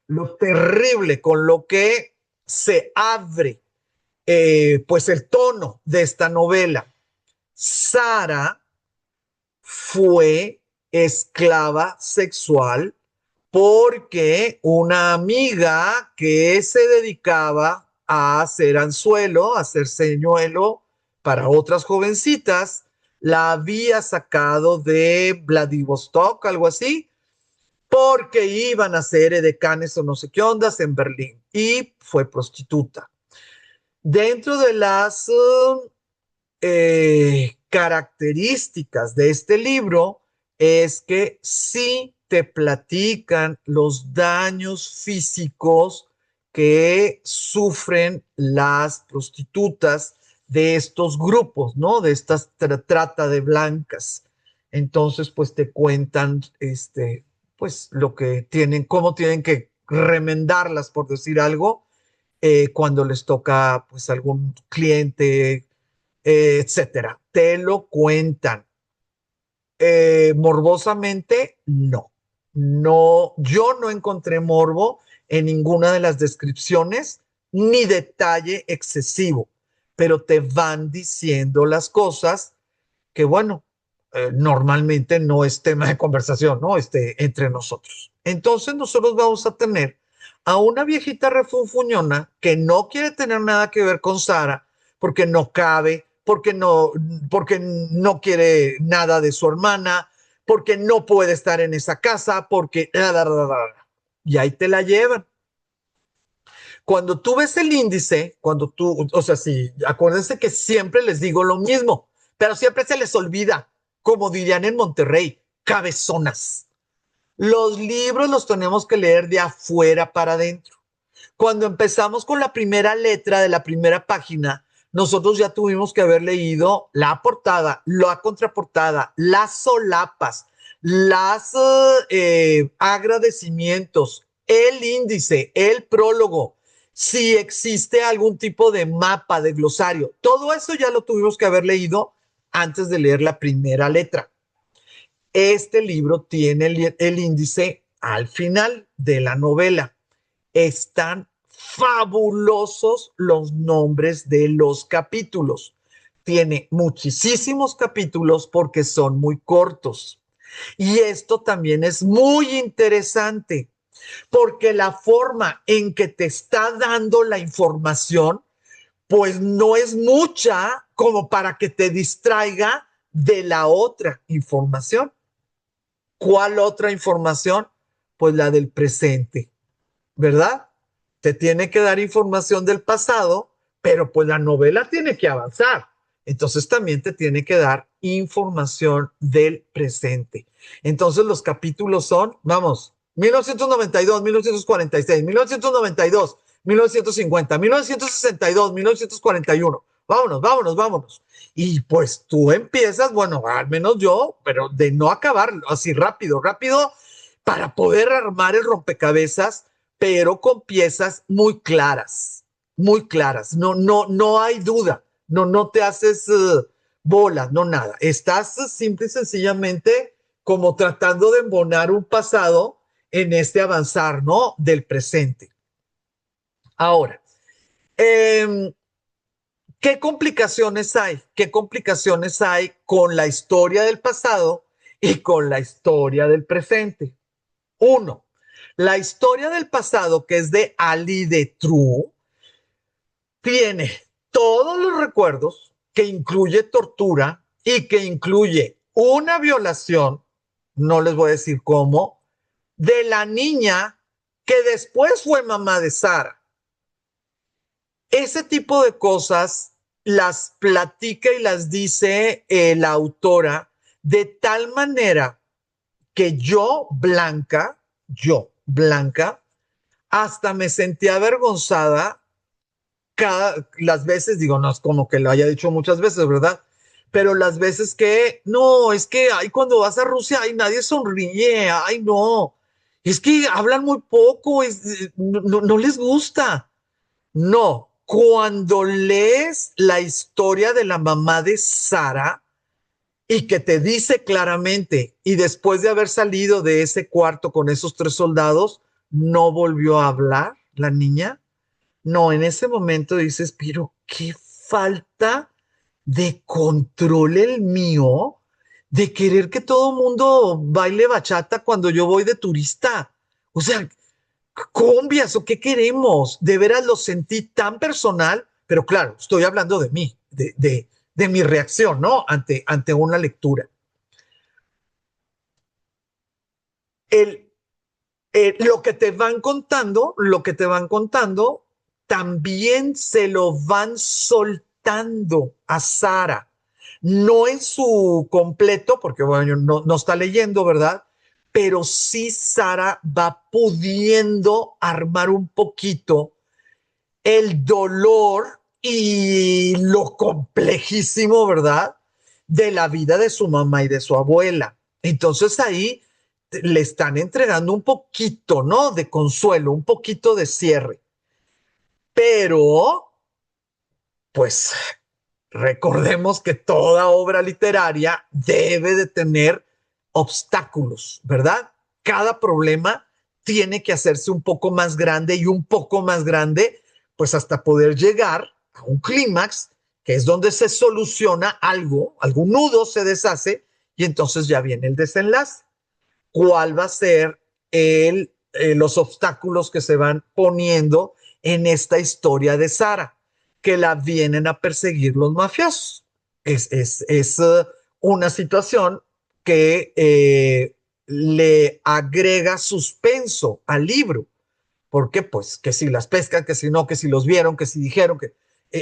Lo terrible con lo que se abre, pues el tono de esta novela. Sara fue esclava sexual porque una amiga que se dedicaba a hacer anzuelo, a hacer señuelo para otras jovencitas, la había sacado de Vladivostok, algo así, porque iban a ser edecanes o no sé qué ondas en Berlín, y fue prostituta. Dentro de las características de este libro es que sí te platican los daños físicos que sufren las prostitutas de estos grupos, ¿no? De estas trata de blancas. Entonces, pues te cuentan, pues lo que tienen, cómo tienen que remendarlas, por decir algo, cuando les toca, pues, algún cliente, etcétera. Te lo cuentan. Morbosamente, no. No, yo no encontré morbo en ninguna de las descripciones, ni detalle excesivo, pero te van diciendo las cosas que, bueno, normalmente no es tema de conversación, ¿no? Entre nosotros. Entonces nosotros vamos a tener a una viejita refunfuñona que no quiere tener nada que ver con Sara porque no cabe, porque no quiere nada de su hermana, porque no puede estar en esa casa, porque... Y ahí te la llevan. Cuando tú ves el índice, o sea, sí, acuérdense que siempre les digo lo mismo, pero siempre se les olvida, como dirían en Monterrey, cabezonas. Los libros los tenemos que leer de afuera para adentro. Cuando empezamos con la primera letra de la primera página, nosotros ya tuvimos que haber leído la portada, la contraportada, las solapas, las agradecimientos, el índice, el prólogo, si existe algún tipo de mapa, de glosario. Todo eso ya lo tuvimos que haber leído antes de leer la primera letra. Este libro tiene el índice al final de la novela. Están fabulosos los nombres de los capítulos. Tiene muchísimos capítulos porque son muy cortos. Y esto también es muy interesante porque la forma en que te está dando la información, pues no es mucha como para que te distraiga de la otra información. ¿Cuál otra información? Pues la del presente, ¿verdad? Te tiene que dar información del pasado, pero pues la novela tiene que avanzar. Entonces también te tiene que dar información del presente. Entonces los capítulos son, vamos, 1992, 1946, 1992, 1950, 1962, 1941. Vámonos, vámonos, vámonos. Y pues tú empiezas, bueno, al menos yo, pero de no acabar así rápido, rápido, para poder armar el rompecabezas, pero con piezas muy claras, muy claras. No hay duda. No te haces bolas, no nada. Estás simple y sencillamente como tratando de embonar un pasado en este avanzar, ¿no? Del presente. Ahora, ¿qué complicaciones hay? ¿Qué complicaciones hay con la historia del pasado y con la historia del presente? Uno, la historia del pasado, que es de Ali de True, tiene todos los recuerdos, que incluye tortura y que incluye una violación, no les voy a decir cómo, de la niña que después fue mamá de Sara. Ese tipo de cosas las platica y las dice la autora de tal manera que Blanca, hasta me sentí avergonzada las veces, digo, no es como que lo haya dicho muchas veces, ¿verdad? Pero las veces que, no, es que, ay, cuando vas a Rusia, ay, nadie sonríe, ay, no, es que hablan muy poco, no les gusta. No, cuando lees la historia de la mamá de Sara y que te dice claramente, y después de haber salido de ese cuarto con esos 3 soldados, no volvió a hablar la niña. No, en ese momento dices, pero qué falta de control el mío de querer que todo el mundo baile bachata cuando yo voy de turista. O sea, cumbias o qué queremos. De veras lo sentí tan personal, pero claro, estoy hablando de mí, de mi reacción, ¿no? Ante una lectura. Lo que te van contando, también se lo van soltando a Sara. No en su completo, porque bueno, no está leyendo, ¿verdad? Pero sí Sara va pudiendo armar un poquito el dolor y lo complejísimo, ¿verdad? De la vida de su mamá y de su abuela. Entonces ahí le están entregando un poquito, ¿no? De consuelo, un poquito de cierre. Pero, pues, recordemos que toda obra literaria debe de tener obstáculos, ¿verdad? Cada problema tiene que hacerse un poco más grande y un poco más grande, pues hasta poder llegar a un clímax, que es donde se soluciona algo, algún nudo se deshace y entonces ya viene el desenlace. ¿Cuál va a ser los obstáculos que se van poniendo en esta historia de Sara? Que la vienen a perseguir los mafiosos. Es una situación que le agrega suspenso al libro, porque pues que si las pescan, que si no, que si los vieron, que si dijeron, que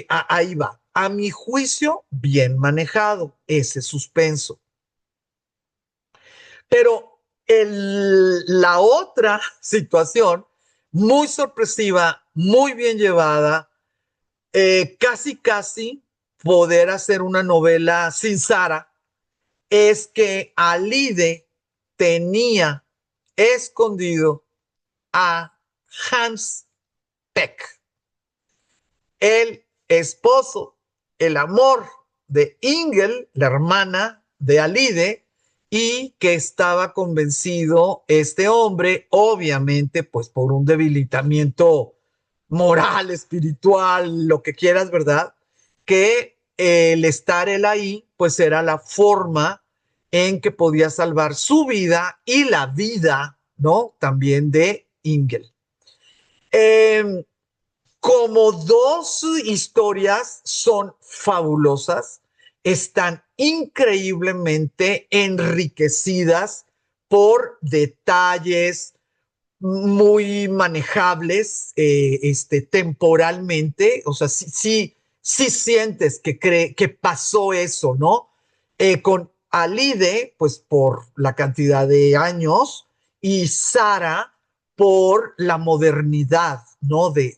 ahí va. A mi juicio, bien manejado ese suspenso. Pero la otra situación, muy sorpresiva, muy bien llevada, casi poder hacer una novela sin Sara, es que Alide tenía escondido a Hans Peck, el esposo, el amor de Ingel, la hermana de Alide, y que estaba convencido este hombre, obviamente, pues por un debilitamiento moral, espiritual, lo que quieras, ¿verdad? Que el estar él ahí, pues era la forma en que podía salvar su vida y la vida, ¿no? También de Ingel. Como dos historias son fabulosas, están increíblemente enriquecidas por detalles muy manejables temporalmente, o sea, sí sientes que pasó eso, ¿no? Con Alide, pues por la cantidad de años, y Sara por la modernidad, ¿no? De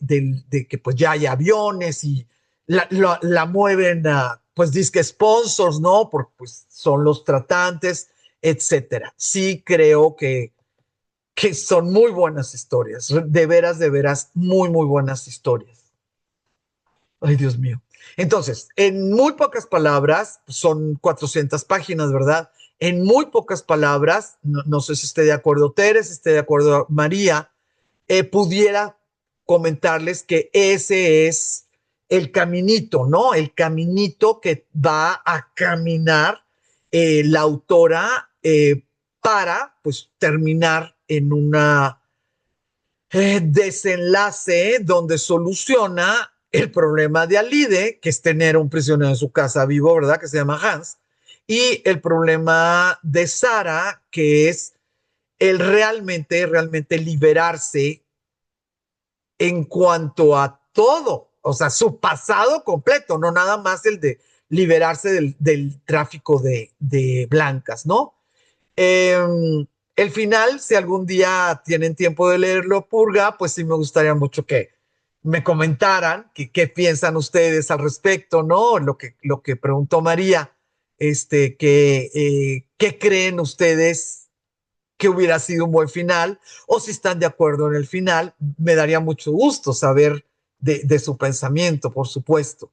que pues ya hay aviones y la mueven a, pues disque sponsors, ¿no? Porque pues son los tratantes, etcétera. Sí creo que son muy buenas historias, de veras, muy buenas historias. Ay, Dios mío. Entonces, en muy pocas palabras, son 400 páginas, ¿verdad? En muy pocas palabras, no sé si esté de acuerdo Teres, si esté de acuerdo María, pudiera comentarles que ese es el caminito, ¿no? El caminito que va a caminar la autora para, pues, terminar en una desenlace donde soluciona el problema de Alide, que es tener un prisionero en su casa vivo, ¿verdad? Que se llama Hans, y el problema de Sara, que es el realmente liberarse en cuanto a todo, o sea, su pasado completo, no nada más el de liberarse del tráfico de blancas, ¿no? El final, si algún día tienen tiempo de leerlo, Purga, pues sí me gustaría mucho que me comentaran qué piensan ustedes al respecto, ¿no? Lo que preguntó María, ¿qué creen ustedes que hubiera sido un buen final? O si están de acuerdo en el final, me daría mucho gusto saber de su pensamiento, por supuesto.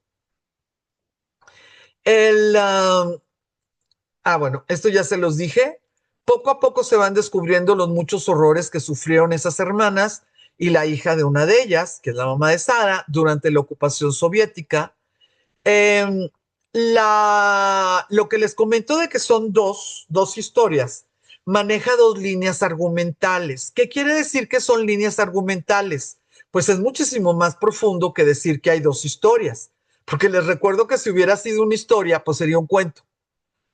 Bueno, esto ya se los dije. Poco a poco se van descubriendo los muchos horrores que sufrieron esas hermanas y la hija de una de ellas, que es la mamá de Sara, durante la ocupación soviética. Eh, lo que les comento de que son dos historias, maneja dos líneas argumentales. ¿Qué quiere decir que son líneas argumentales? Pues es muchísimo más profundo que decir que hay dos historias, porque les recuerdo que si hubiera sido una historia, pues sería un cuento.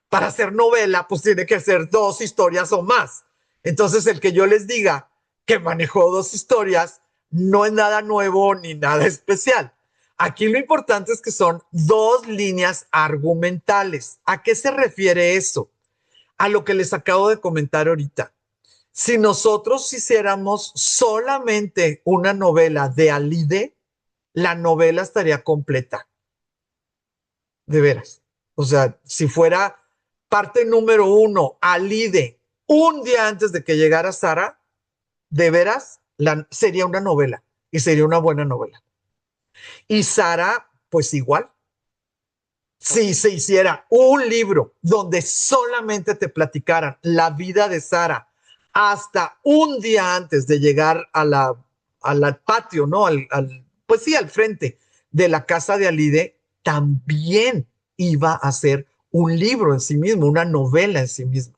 Para hacer novela, pues tiene que ser dos historias o más. Entonces, el que yo les diga que manejó dos historias no es nada nuevo ni nada especial. Aquí lo importante es que son dos líneas argumentales. ¿A qué se refiere eso? A lo que les acabo de comentar ahorita. Si nosotros hiciéramos solamente una novela de Alide, la novela estaría completa. De veras. O sea, si fuera parte número 1, Alide, un día antes de que llegara Sara, de veras, sería una novela y sería una buena novela. Y Sara, pues igual. Si se hiciera un libro donde solamente te platicaran la vida de Sara hasta un día antes de llegar al patio, ¿no? Pues sí, al frente de la casa de Alide, también iba a ser un libro en sí mismo, una novela en sí misma.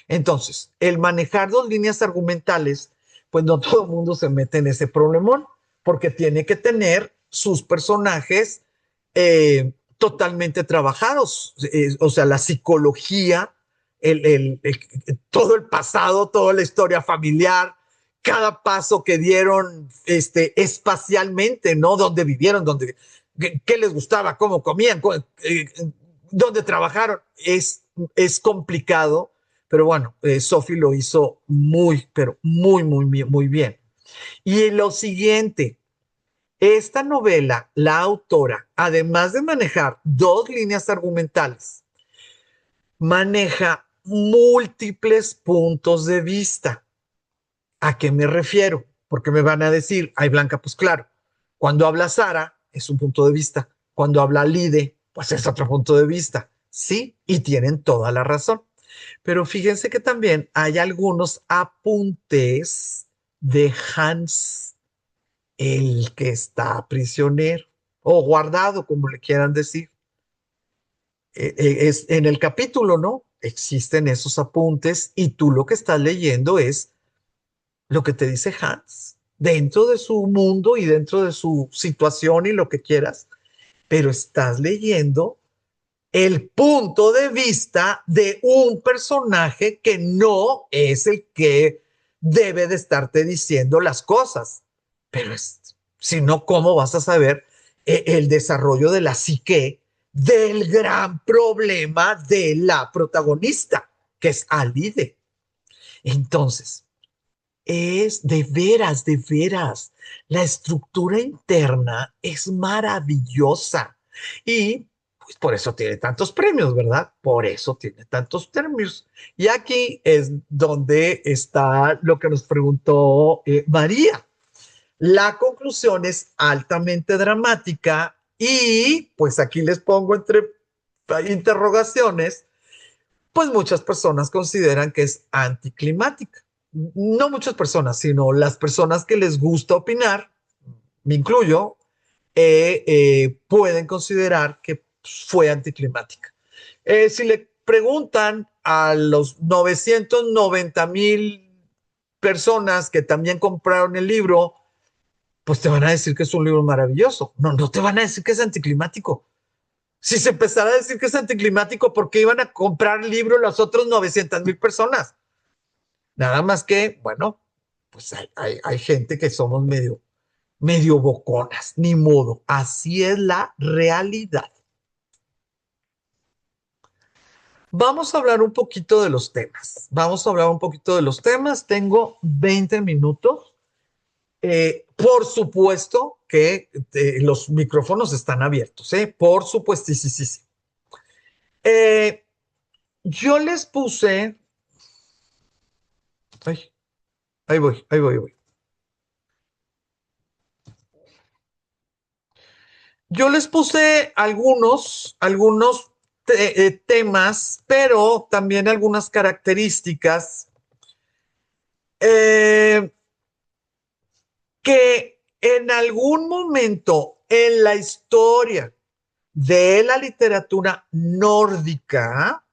Entonces, el manejar dos líneas argumentales, pues no todo el mundo se mete en ese problemón, porque tiene que tener sus personajes totalmente trabajados, o sea, la psicología, todo el pasado, toda la historia familiar, cada paso que dieron espacialmente, ¿no? Dónde vivieron, qué les gustaba, cómo comían, dónde trabajaron. Es complicado, pero bueno, Sophie lo hizo muy, pero muy bien. Y lo siguiente, esta novela, la autora, además de manejar dos líneas argumentales, maneja múltiples puntos de vista. ¿A qué me refiero? Porque me van a decir, ay Blanca, pues claro, cuando habla Sara es un punto de vista, cuando habla Lide, pues es otro punto de vista. Sí, y tienen toda la razón. Pero fíjense que también hay algunos apuntes de Hans, el que está prisionero o guardado, como le quieran decir. Es en el capítulo, ¿no? Existen esos apuntes y tú lo que estás leyendo es lo que te dice Hans, dentro de su mundo y dentro de su situación y lo que quieras, pero estás leyendo el punto de vista de un personaje que no es el que debe de estarte diciendo las cosas. Pero si no, ¿cómo vas a saber el desarrollo de la psique del gran problema de la protagonista, que es Alide? Entonces, es de veras, la estructura interna es maravillosa y pues por eso tiene tantos premios, ¿verdad? Por eso tiene tantos premios. Y aquí es donde está lo que nos preguntó María. La conclusión es altamente dramática y pues aquí les pongo entre interrogaciones, pues muchas personas consideran que es anticlimática. No muchas personas, sino las personas que les gusta opinar, me incluyo, pueden considerar que fue anticlimática. Si le preguntan a los 990,000 personas que también compraron el libro, pues te van a decir que es un libro maravilloso. No, no te van a decir que es anticlimático. Si se empezara a decir que es anticlimático, ¿por qué iban a comprar el libro las otras 900,000 personas? Nada más que, bueno, pues hay gente que somos medio boconas, ni modo. Así es la realidad. Vamos a hablar un poquito de los temas. Tengo 20 minutos. Por supuesto que los micrófonos están abiertos, ¿eh? Por supuesto, sí, sí, sí. Yo les puse. Ay, ahí voy. Yo les puse algunos temas, pero también algunas características que en algún momento en la historia de la literatura nórdica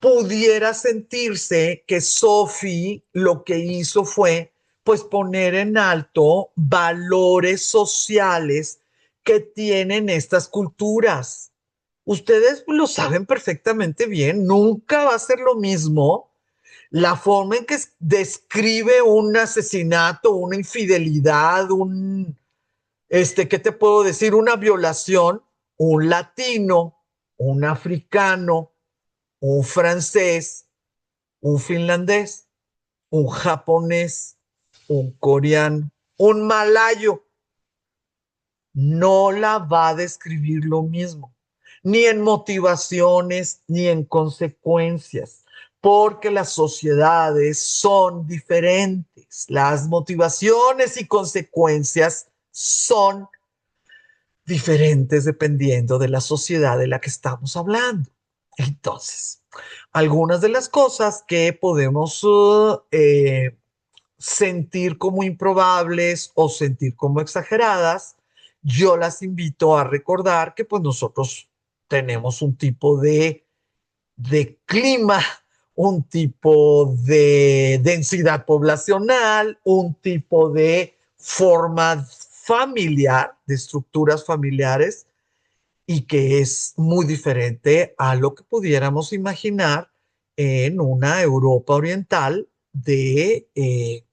pudiera sentirse que Sophie lo que hizo fue pues poner en alto valores sociales que tienen estas culturas. Ustedes lo saben perfectamente bien, nunca va a ser lo mismo la forma en que describe un asesinato, una infidelidad, ¿qué te puedo decir? Una violación, un latino, un africano, un francés, un finlandés, un japonés, un coreano, un malayo. No la va a describir lo mismo, ni en motivaciones, ni en consecuencias, porque las sociedades son diferentes. Las motivaciones y consecuencias son diferentes dependiendo de la sociedad de la que estamos hablando. Entonces, algunas de las cosas que podemos sentir como improbables o sentir como exageradas, yo las invito a recordar que pues nosotros tenemos un tipo de clima, un tipo de densidad poblacional, un tipo de forma familiar, de estructuras familiares, y que es muy diferente a lo que pudiéramos imaginar en una Europa oriental del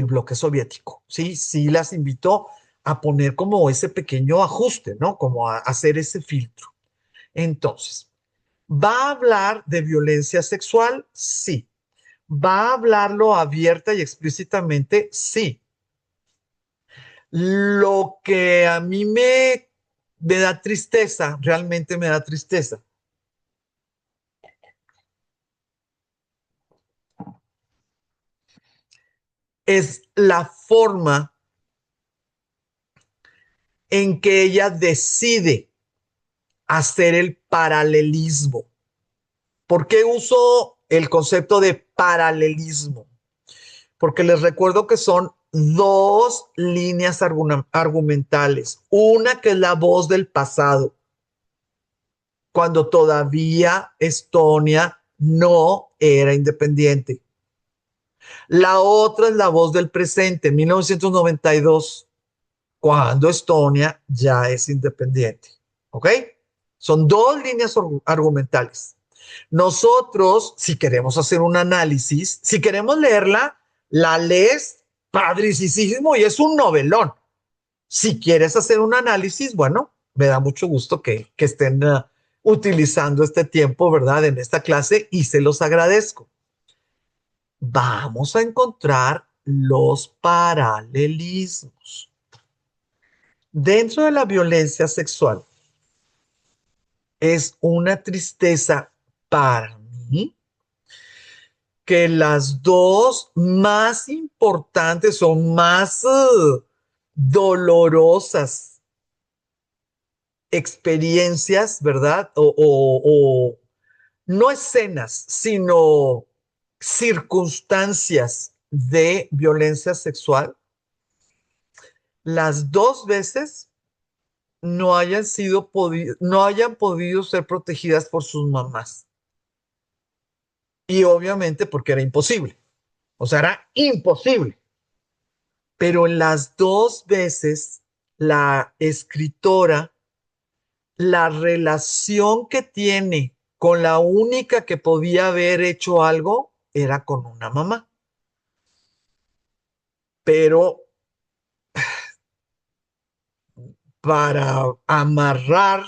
bloque soviético. Sí, sí las invito a poner como ese pequeño ajuste, ¿no? Como a hacer ese filtro. Entonces, ¿va a hablar de violencia sexual? Sí. ¿Va a hablarlo abierta y explícitamente? Sí. Lo que a mí me da tristeza, realmente me da tristeza, es la forma en que ella decide hacer el paralelismo. ¿Por qué uso el concepto de paralelismo? Porque les recuerdo que son dos líneas argumentales. Una que es la voz del pasado, cuando todavía Estonia no era independiente. La otra es la voz del presente, 1992, cuando Estonia ya es independiente. ¿Ok? Son dos líneas argumentales. Nosotros, si queremos hacer un análisis, si queremos leerla, la lees padricísimo y es un novelón. Si quieres hacer un análisis, bueno, me da mucho gusto que estén utilizando este tiempo, ¿verdad? En esta clase y se los agradezco. Vamos a encontrar los paralelismos. Dentro de la violencia sexual, es una tristeza para mí que las dos más importantes o más dolorosas experiencias, ¿verdad? O no escenas, sino circunstancias de violencia sexual, las dos veces no hayan podido ser protegidas por sus mamás. Y obviamente porque era imposible. O sea, era imposible. Pero en las dos veces, la escritora, la relación que tiene con la única que podía haber hecho algo era con una mamá. Pero para amarrar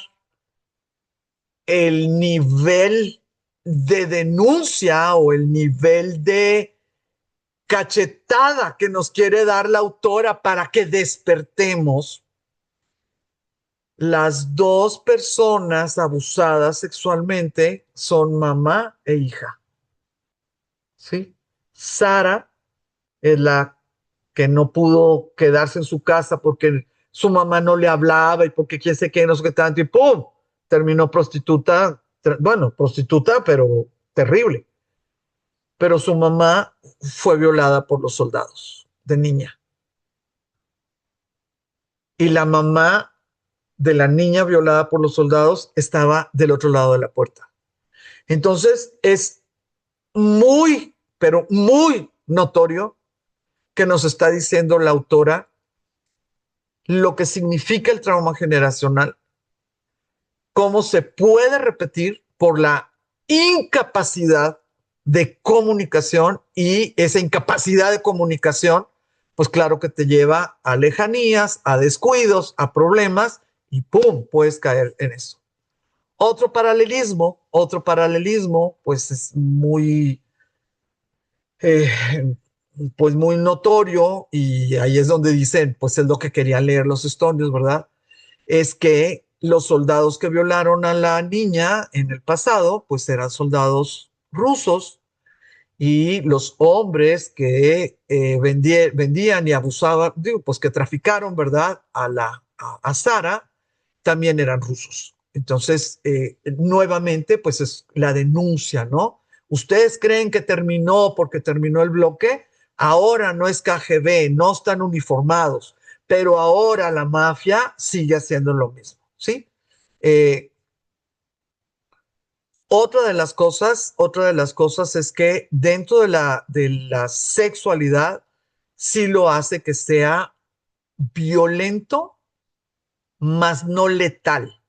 el nivel de denuncia o el nivel de cachetada que nos quiere dar la autora para que despertemos, las dos personas abusadas sexualmente son mamá e hija. ¿Sí? Sara es la que no pudo quedarse en su casa porque su mamá no le hablaba y porque quién sé qué, no sé qué tanto, y ¡pum! Terminó prostituta, bueno, prostituta, pero terrible. Pero su mamá fue violada por los soldados de niña. Y la mamá de la niña violada por los soldados estaba del otro lado de la puerta. Entonces es muy, pero muy notorio que nos está diciendo la autora lo que significa el trauma generacional, cómo se puede repetir por la incapacidad de comunicación, y esa incapacidad de comunicación, pues claro que te lleva a lejanías, a descuidos, a problemas y ¡pum! Puedes caer en eso. Otro paralelismo, pues es muy, eh, pues muy notorio, y ahí es donde dicen, pues es lo que querían leer los estonios, ¿verdad? Es que los soldados que violaron a la niña en el pasado, pues eran soldados rusos, y los hombres que vendían y abusaban, digo, pues que traficaron, ¿verdad? A Sara, también eran rusos. Entonces, nuevamente, pues es la denuncia, ¿no? Ustedes creen que terminó porque terminó el bloque, ahora no es KGB, no están uniformados, pero ahora la mafia sigue haciendo lo mismo, ¿sí? Eh, otra de las cosas es que dentro de la sexualidad sí lo hace que sea violento, mas no letal.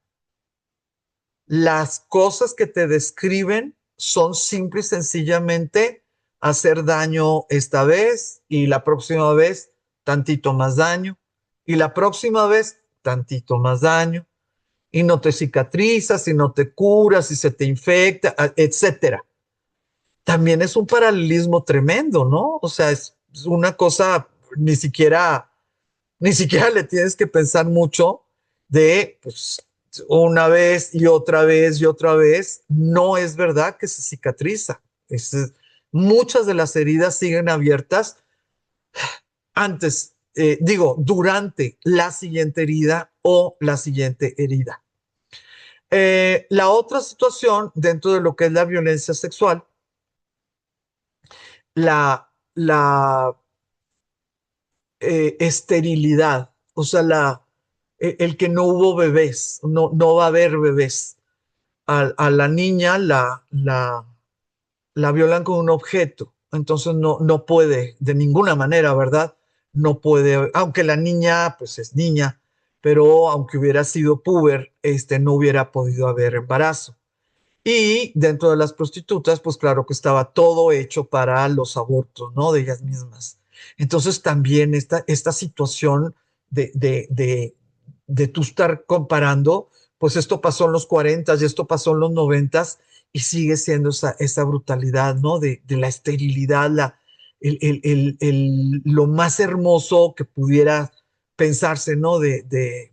Las cosas que te describen son simple y sencillamente hacer daño esta vez, y la próxima vez tantito más daño, y la próxima vez tantito más daño, y no te cicatrizas, y no te curas, y se te infecta, etcétera. también es un paralelismo tremendo, ¿no? O sea, es una cosa, ni siquiera le tienes que pensar mucho de, pues, una vez y otra vez y otra vez, no es verdad que se cicatriza. Muchas de las heridas siguen abiertas durante la siguiente herida o la siguiente herida. La otra situación dentro de lo que es la violencia sexual, la esterilidad, o sea, el que no hubo bebés, no va a haber bebés. A la niña la violan con un objeto, entonces no puede de ninguna manera, ¿verdad? No puede, aunque la niña pues es niña, pero aunque hubiera sido puber, no hubiera podido haber embarazo. Y dentro de las prostitutas, pues claro que estaba todo hecho para los abortos, ¿no? De ellas mismas. Entonces también esta situación de tú estar comparando, pues esto pasó en los 40 y esto pasó en los 90 y sigue siendo esa brutalidad, ¿no? De la esterilidad, lo más hermoso que pudiera pensarse, ¿no?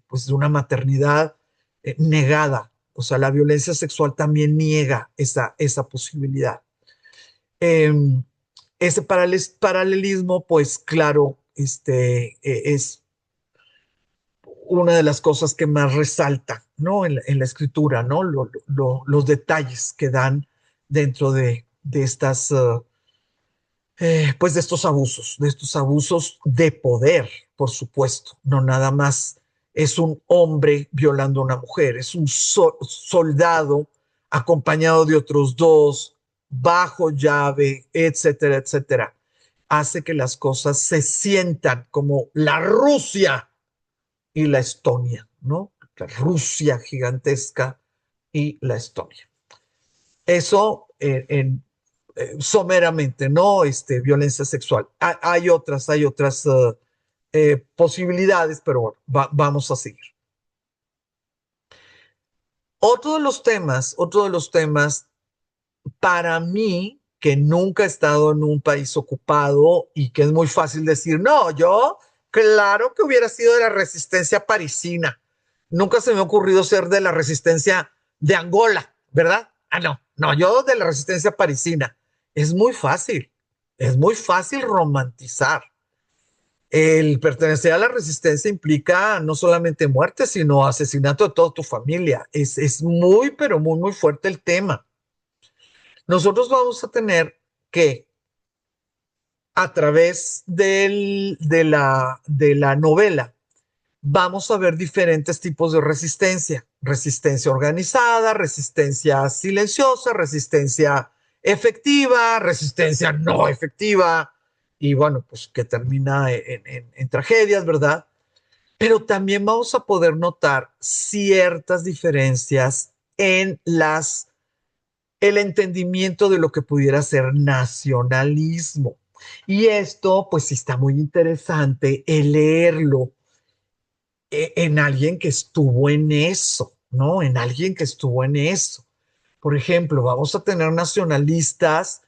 Pues de una maternidad negada. O sea, la violencia sexual también niega esa posibilidad. Eh, Ese paralelismo, pues claro, es una de las cosas que más resalta, ¿no? En la escritura, ¿no? Los detalles que dan dentro de estas, pues de estos abusos de poder, por supuesto, no nada más es un hombre violando a una mujer, es un soldado acompañado de otros dos, bajo llave, etcétera, etcétera. Hace que las cosas se sientan como la Rusia y la Estonia, ¿no? La Rusia gigantesca y la Estonia. Eso someramente, ¿no? Violencia sexual. Hay otras posibilidades, pero bueno, vamos a seguir. Otro de los temas para mí, que nunca he estado en un país ocupado y que es muy fácil decir, no, yo, claro que hubiera sido de la resistencia parisina. Nunca se me ha ocurrido ser de la resistencia de Angola, ¿verdad? No, yo de la resistencia parisina. Es muy fácil romantizar. El pertenecer a la resistencia implica no solamente muerte, sino asesinato de toda tu familia. Es muy, pero muy, muy fuerte el tema. Nosotros vamos a tener que, a través de la novela, vamos a ver diferentes tipos de resistencia. Resistencia organizada, resistencia silenciosa, resistencia efectiva, resistencia no efectiva, y bueno, pues que termina en tragedias, ¿verdad? Pero también vamos a poder notar ciertas diferencias en el entendimiento de lo que pudiera ser nacionalismo. Y esto, pues sí está muy interesante el leerlo en alguien que estuvo en eso, ¿no? En alguien que estuvo en eso. Por ejemplo, vamos a tener nacionalistas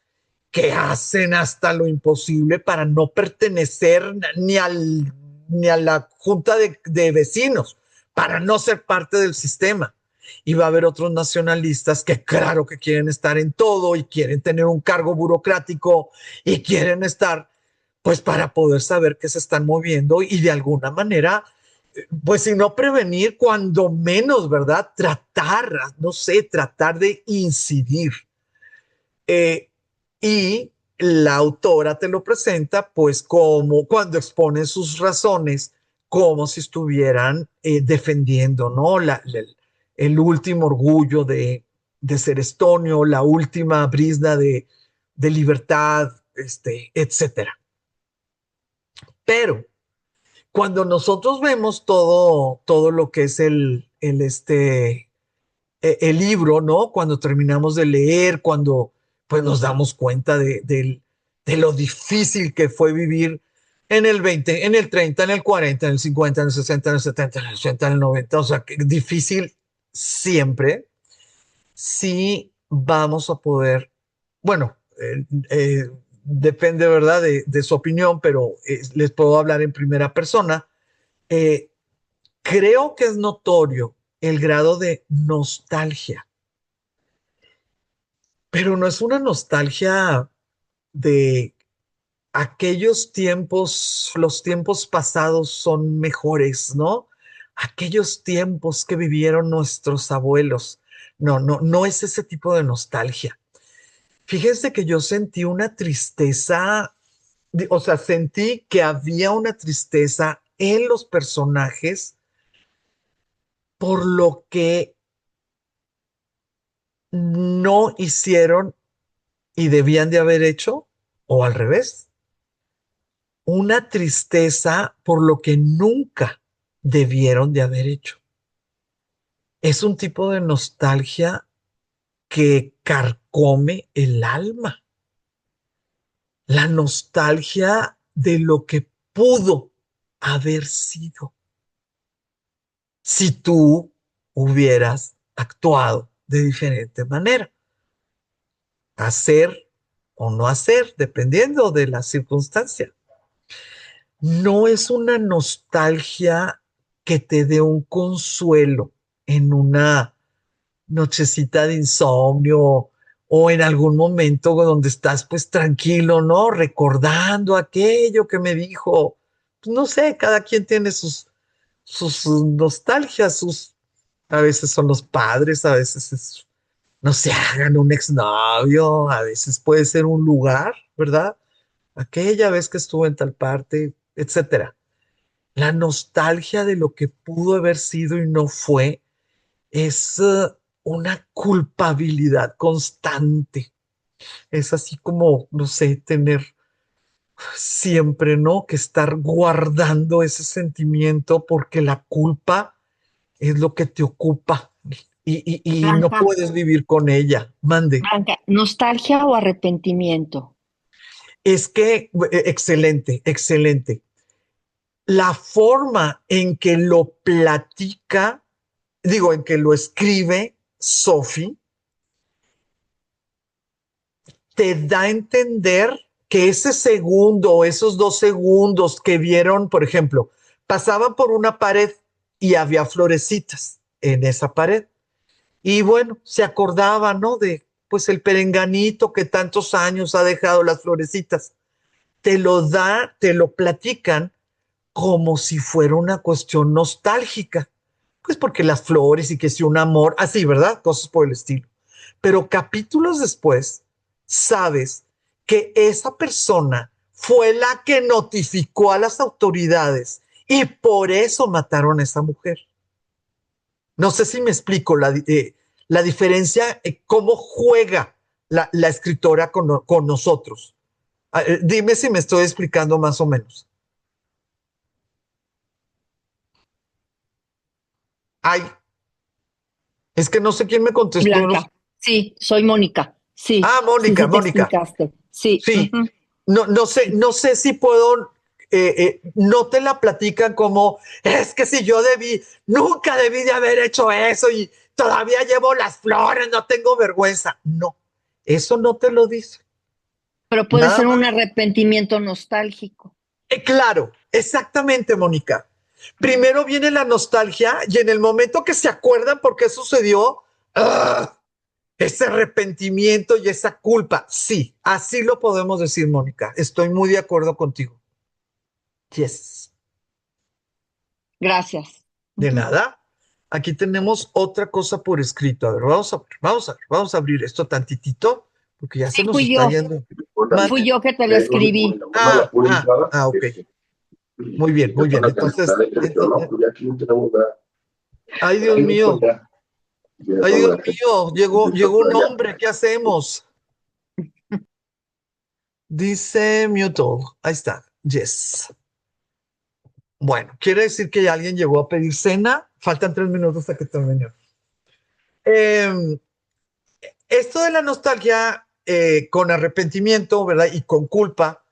que hacen hasta lo imposible para no pertenecer ni a la junta de vecinos, para no ser parte del sistema. Y va a haber otros nacionalistas que claro que quieren estar en todo y quieren tener un cargo burocrático y quieren estar, pues para poder saber que se están moviendo y de alguna manera, pues si no prevenir, cuando menos, ¿verdad? No sé, tratar de incidir. Y la autora te lo presenta pues como cuando expone sus razones, como si estuvieran defendiendo, ¿no? El último orgullo de ser estonio, la última brizna de libertad, etcétera. Pero cuando nosotros vemos todo lo que es el libro, ¿no? Cuando terminamos de leer, cuando pues nos damos cuenta de lo difícil que fue vivir en el 20, en el 30, en el 40, en el 50, en el 60, en el 70, en el 80, en el 90, o sea, que difícil siempre, sí vamos a poder, bueno, depende, ¿verdad?, de su opinión, pero les puedo hablar en primera persona. Eh, Creo que es notorio el grado de nostalgia, pero no es una nostalgia de aquellos tiempos, los tiempos pasados son mejores, ¿no? Aquellos tiempos que vivieron nuestros abuelos. No, no, no es ese tipo de nostalgia. Fíjense que yo sentí una tristeza, o sea, sentí que había una tristeza en los personajes por lo que no hicieron y debían de haber hecho, o al revés, una tristeza por lo que nunca debieron de haber hecho. Es un tipo de nostalgia que carcome el alma, la nostalgia de lo que pudo haber sido si tú hubieras actuado de diferente manera. Hacer o no hacer, dependiendo de la circunstancia. No es una nostalgia que te dé un consuelo en una nochecita de insomnio o en algún momento donde estás pues tranquilo, ¿no? Recordando aquello que me dijo. Pues, no sé, cada quien tiene sus nostalgias, a veces son los padres, a veces es, no se hagan un exnovio, a veces puede ser un lugar, ¿verdad? Aquella vez que estuve en tal parte, etcétera. La nostalgia de lo que pudo haber sido y no fue es una culpabilidad constante. Es así como, no sé, tener siempre, ¿no? Que estar guardando ese sentimiento porque la culpa es lo que te ocupa y no Blanca, puedes vivir con ella. Mande. Blanca, ¿nostalgia o arrepentimiento? Es que, excelente, excelente. La forma en que lo platica, digo, en que lo escribe Sophie, te da a entender que ese segundo o esos 2 segundos que vieron, por ejemplo, pasaban por una pared y había florecitas en esa pared. Y bueno, se acordaba, ¿no? De pues el perenganito que tantos años ha dejado las florecitas. Te lo platican como si fuera una cuestión nostálgica. Pues porque las flores y que si un amor, así, ¿verdad? Cosas por el estilo. Pero capítulos después, sabes que esa persona fue la que notificó a las autoridades y por eso mataron a esa mujer. No sé si me explico la diferencia, cómo juega la escritora con nosotros. Dime si me estoy explicando más o menos. Ay, es que no sé quién me contestó. Blanca, sí, soy Mónica. Sí, Ah, sí, Mónica, sí te Mónica. explicaste. Sí. Sí. Ujú. No sé si puedo, no te la platican como, es que si yo nunca debí de haber hecho eso y todavía llevo las flores, no tengo vergüenza. No, eso no te lo dice. Pero puede Nada ser un más. arrepentimiento nostálgico. Claro, exactamente, Mónica. Primero viene la nostalgia y en el momento que se acuerdan por qué sucedió, ¡ah! Ese arrepentimiento y esa culpa. Sí, así lo podemos decir, Mónica. Estoy muy de acuerdo contigo. Yes. Gracias. De Ujú. nada. Aquí tenemos otra cosa por escrito. A ver, vamos a abrir esto tantitito, porque ya se Sí, nos fui está yo. yendo. Fui yo que te lo escribí. Ok. Muy bien, muy bien. Entonces, ay, Dios mío, ay, Dios mío, llegó un hombre, ¿qué hacemos? Dice Mutual, ahí está, yes. Bueno, quiere decir que ya alguien llegó a pedir cena. Faltan 3 minutos hasta que termine. Esto de la nostalgia con arrepentimiento, ¿verdad? Y con culpa,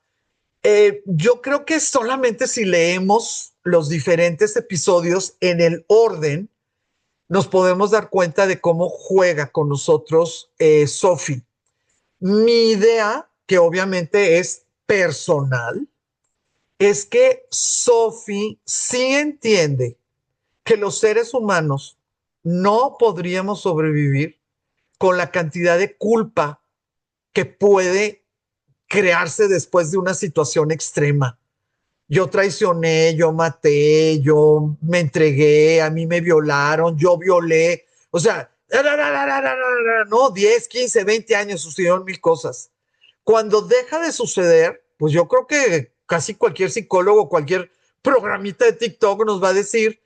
yo creo que solamente si leemos los diferentes episodios en el orden, nos podemos dar cuenta de cómo juega con nosotros Sophie. Mi idea, que obviamente es personal, es que Sophie sí entiende que los seres humanos no podríamos sobrevivir con la cantidad de culpa que puede crearse después de una situación extrema. Yo traicioné, yo maté, yo me entregué, a mí me violaron, yo violé. O sea, no, 10, 15, 20 años sucedieron mil cosas. Cuando deja de suceder, pues yo creo que casi cualquier psicólogo, cualquier programita de TikTok nos va a decir,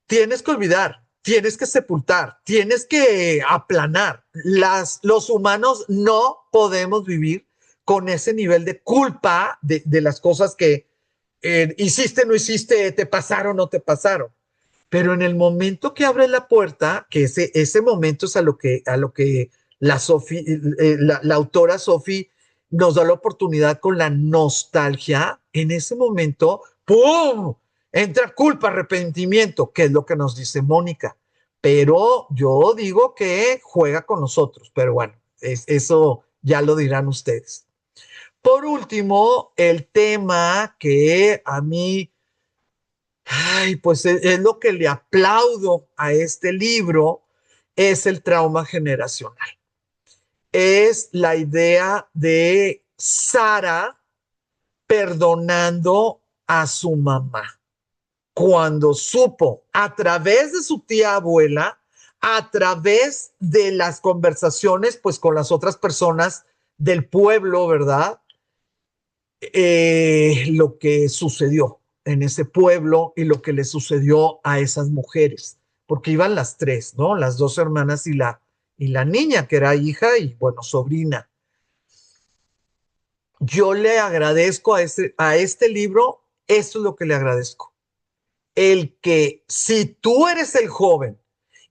tienes que olvidar, tienes que sepultar, tienes que aplanar. Los humanos no podemos vivir con ese nivel de culpa de las cosas que hiciste, no hiciste, te pasaron, no te pasaron. Pero en el momento que abres la puerta, que ese momento es a lo que la autora Sophie nos da la oportunidad con la nostalgia, en ese momento, ¡pum!, entra culpa, arrepentimiento, que es lo que nos dice Mónica. Pero yo digo que juega con nosotros, pero bueno, eso ya lo dirán ustedes. Por último, el tema que a mí, pues es lo que le aplaudo a este libro, es el trauma generacional. Es la idea de Sara perdonando a su mamá cuando supo a través de su tía abuela, a través de las conversaciones pues con las otras personas del pueblo, ¿verdad? Lo que sucedió en ese pueblo y lo que le sucedió a esas mujeres, porque iban las tres, ¿no? Las dos hermanas y la niña, que era hija y, bueno, sobrina. Yo le agradezco a este libro, esto es lo que le agradezco. El que si tú eres el joven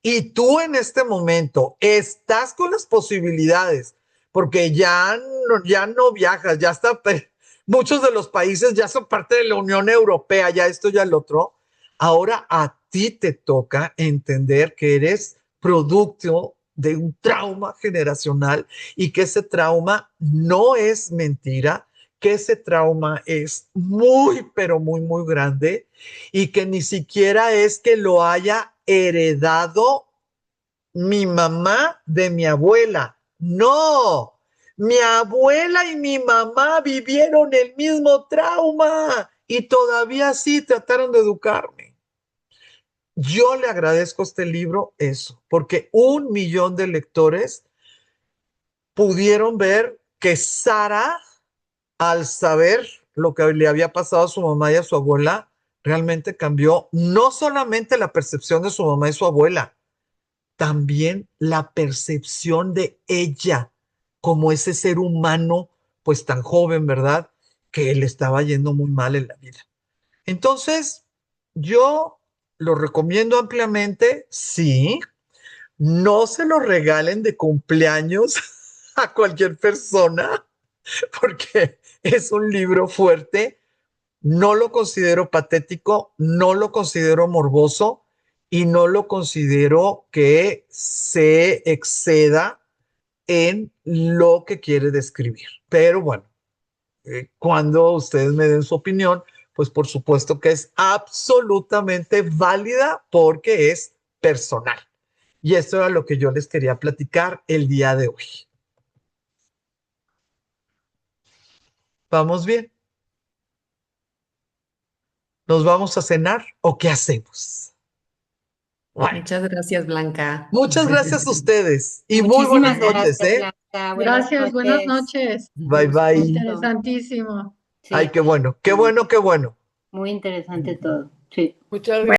y tú en este momento estás con las posibilidades, porque ya no viajas, ya está, muchos de los países ya son parte de la Unión Europea, ya esto, ya el otro, ahora a ti te toca entender que eres producto de un trauma generacional y que ese trauma no es mentira, que ese trauma es muy, pero muy, muy grande y que ni siquiera es que lo haya heredado mi mamá de mi abuela. No, mi abuela y mi mamá vivieron el mismo trauma y todavía sí trataron de educarme. Yo le agradezco a este libro eso, porque 1 millón de lectores pudieron ver que Sara, al saber lo que le había pasado a su mamá y a su abuela, realmente cambió no solamente la percepción de su mamá y su abuela, también la percepción de ella como ese ser humano, pues tan joven, ¿verdad? Que le estaba yendo muy mal en la vida. Entonces, yo lo recomiendo ampliamente, sí. No se lo regalen de cumpleaños a cualquier persona, porque es un libro fuerte. No lo considero patético, no lo considero morboso y no lo considero que se exceda en lo que quiere describir. Pero bueno, cuando ustedes me den su opinión, pues por supuesto que es absolutamente válida porque es personal. Y esto era lo que yo les quería platicar el día de hoy. ¿Vamos bien? ¿Nos vamos a cenar o qué hacemos? Bueno, muchas gracias, Blanca. Muchas gracias a ustedes y muy buenas noches. Gracias, buenas noches. Bye, bye. Interesantísimo. Sí. Ay, qué bueno, qué bueno, qué bueno. Muy interesante todo. Sí. Muchas gracias.